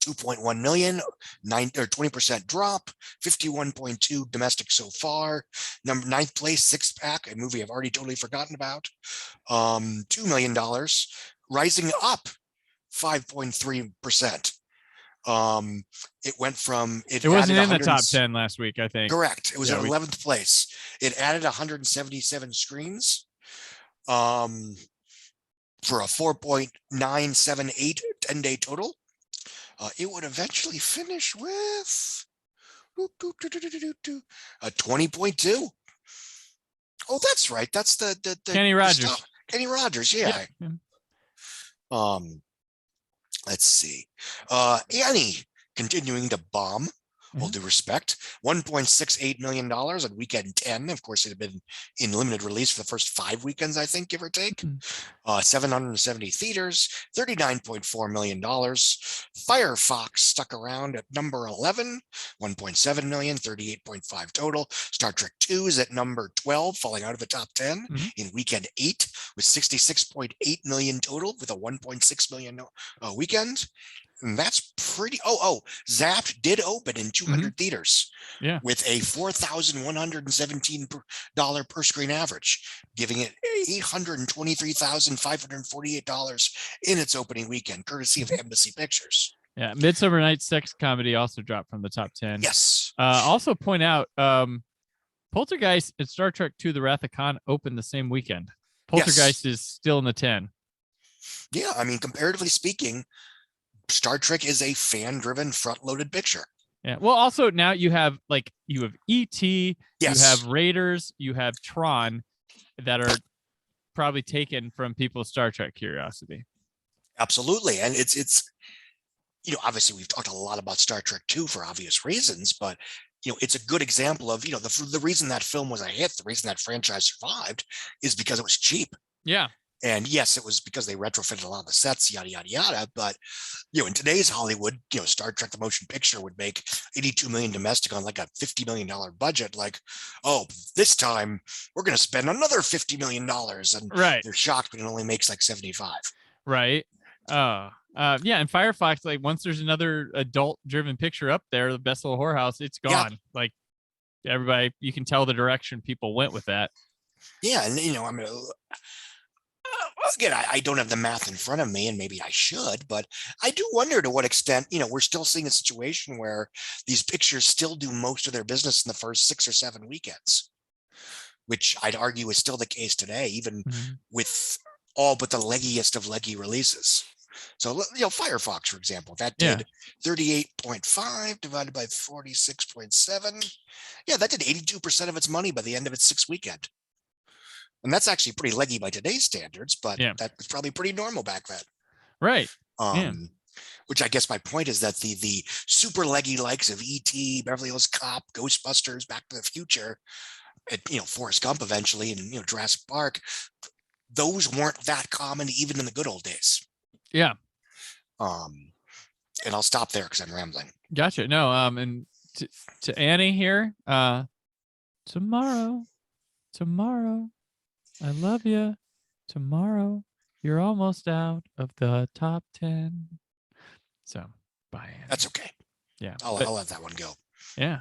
2.1 million, 20% drop, 51.2 domestic so far. 9th place, 6-pack, a movie I've already totally forgotten about. $2 million, rising up 5.3%. It went from it wasn't in the top 10 last week, I think. Correct. It was in 11th place. It added 177 screens for a 4.978 10-day total. It would eventually finish with a 20.2. Oh, that's right. That's the Kenny Rogers. Kenny Rogers, yeah. Let's see. Annie continuing to bomb. all due respect. $1.68 million on weekend 10. Of course, it had been in limited release for the first 5 weekends, I think, give or take. 770 theaters, $39.4 million. Firefox stuck around at number 11, 1.7 million, 38.5 total. Star Trek 2 is at number 12, falling out of the top 10 in weekend 8 with 66.8 million total with a 1.6 million weekend. And that's pretty. Zapped did open in 200 theaters, with a $4,117 per screen average, giving it $823,548 in its opening weekend, courtesy of Embassy Pictures. Yeah, Midsummer Night's sex comedy also dropped from the top 10. Yes. Also point out, Poltergeist and Star Trek II: The Wrath of Khan opened the same weekend. Poltergeist is still in the 10. Yeah, I mean, comparatively speaking, Star Trek is a fan-driven, front-loaded picture. Yeah. Well, also now you have E.T., you have Raiders, you have Tron, that are probably taken from people's Star Trek curiosity. Absolutely, and it's obviously we've talked a lot about Star Trek 2 for obvious reasons, but it's a good example of the reason that film was a hit, the reason that franchise survived, is because it was cheap. Yeah. And yes, it was because they retrofitted a lot of the sets, yada, yada, yada. But, in today's Hollywood, Star Trek the Motion Picture would make $82 million domestic on like a $50 million budget. Like, this time we're going to spend another $50 million. And they're shocked, but it only makes like 75. Right. And Firefox, once there's another adult driven picture up there, the Best Little Whorehouse, it's gone. Yeah. Like, everybody, you can tell the direction people went with that. Yeah. And, again, I don't have the math in front of me, and maybe I should, but I do wonder to what extent, we're still seeing a situation where these pictures still do most of their business in the first 6 or 7 weekends, which I'd argue is still the case today, even with all but the leggiest of leggy releases. So, Firefox, for example, that did 38.5 divided by 46.7. Yeah, that did 82% of its money by the end of its 6th weekend. And that's actually pretty leggy by today's standards, but that was probably pretty normal back then. Right. Which I guess my point is that the super leggy likes of E.T., Beverly Hills Cop, Ghostbusters, Back to the Future, and, Forrest Gump eventually, and, Jurassic Park, those weren't that common even in the good old days. Yeah. And I'll stop there because I'm rambling. Gotcha. No, and to Annie here, tomorrow, I love you. Tomorrow, you're almost out of the top 10. So, bye. Annie. That's okay. Yeah. I'll let that one go. Yeah.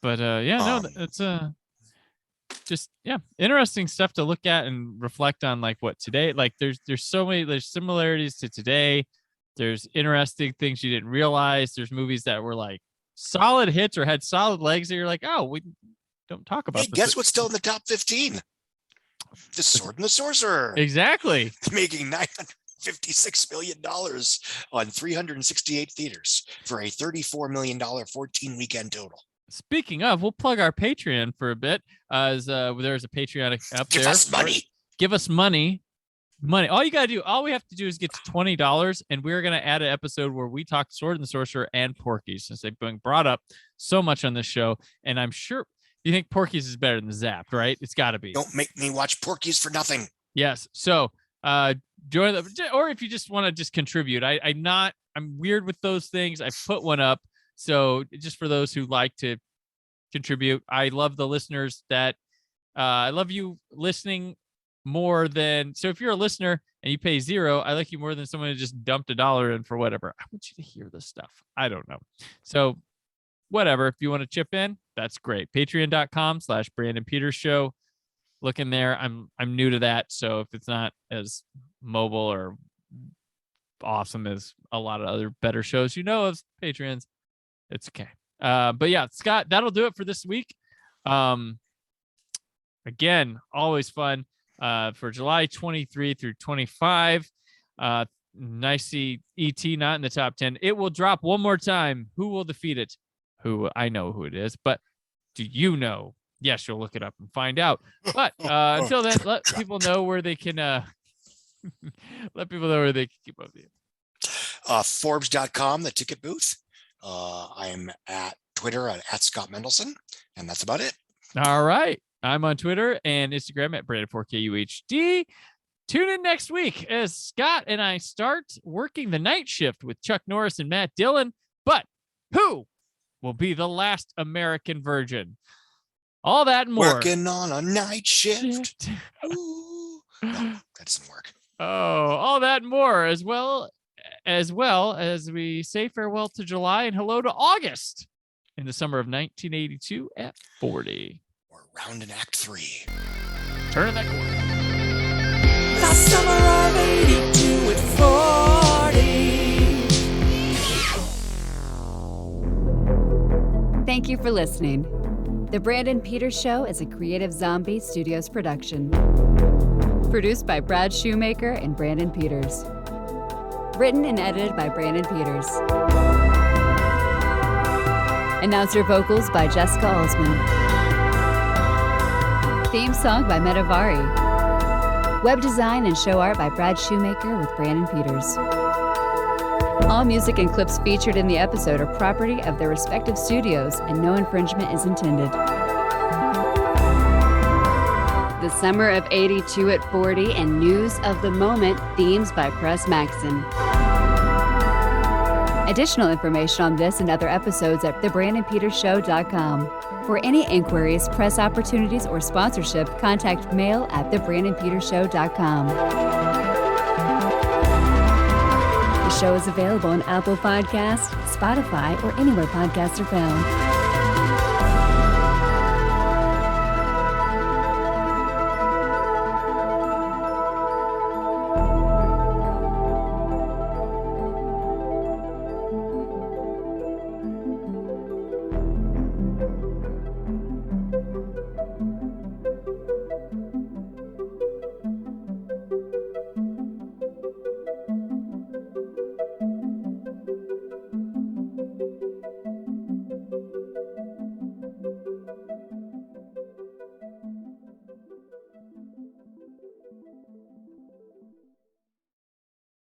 But, it's just, interesting stuff to look at and reflect on, what today, there's so many, there's similarities to today. There's interesting things you didn't realize. There's movies that were solid hits or had solid legs that you're like, oh, we don't talk about. Hey, guess what's still in the top 15? The Sword and the Sorcerer. Exactly. Making $956 million on 368 theaters for a $34 million 14-weekend total. Speaking of, we'll plug our Patreon for a bit. As there's a Patreon up there. Give us money. Give us money. All you got to do, all we have to do is get to $20, and we're going to add an episode where we talk Sword and the Sorcerer and Porky's, since they've been brought up so much on this show. And I'm sure you think Porky's is better than Zapped, right? It's got to be. Don't make me watch Porky's for nothing. Yes. So join or if you just want to just contribute. I'm weird with those things. I put one up. So just for those who like to contribute, I love the listeners that I love you listening more than. So if you're a listener and you pay $0, I like you more than someone who just dumped $1 in for whatever. I want you to hear this stuff. I don't know. So whatever. If you want to chip in, that's great. Patreon.com/Brandon Peters Show. Look in there. I'm new to that. So if it's not as mobile or awesome as a lot of other better shows, as Patreons, it's okay. But yeah, Scott, that'll do it for this week. Again, always fun. For July 23 through 25. Nice see E.T. not in the top 10. It will drop one more time. Who will defeat it? I know who it is, but do you know? Yes, you'll look it up and find out. But until then, let people know where they can keep up with you. Forbes.com, the ticket booth. I'm at Twitter at Scott Mendelson. And that's about it. All right. I'm on Twitter and Instagram at Brandon4KUHD. Tune in next week as Scott and I start working the night shift with Chuck Norris and Matt Dillon. But who will be the last American virgin? All that and more. Working on a night shift. Ooh. No, that doesn't work. Oh, all that and more, as well as we say farewell to July and hello to August in the summer of 1982 at 40. We're rounding Act 3. Turning that corner. The summer of 82 at 40. Thank you for listening. The Brandon Peters Show is a Creative Zombie Studios production. Produced by Brad Shoemaker and Brandon Peters. Written and edited by Brandon Peters. Announcer vocals by Jessica Alsman. Theme song by Metavari. Web design and show art by Brad Shoemaker with Brandon Peters. All music and clips featured in the episode are property of their respective studios, and no infringement is intended. The Summer of 82 at 40 and News of the Moment themes by Press Maxon. Additional information on this and other episodes at thebrandonpetershow.com. For any inquiries, press opportunities, or sponsorship, contact mail at thebrandonpetershow.com. The show is available on Apple Podcasts, Spotify, or anywhere podcasts are found.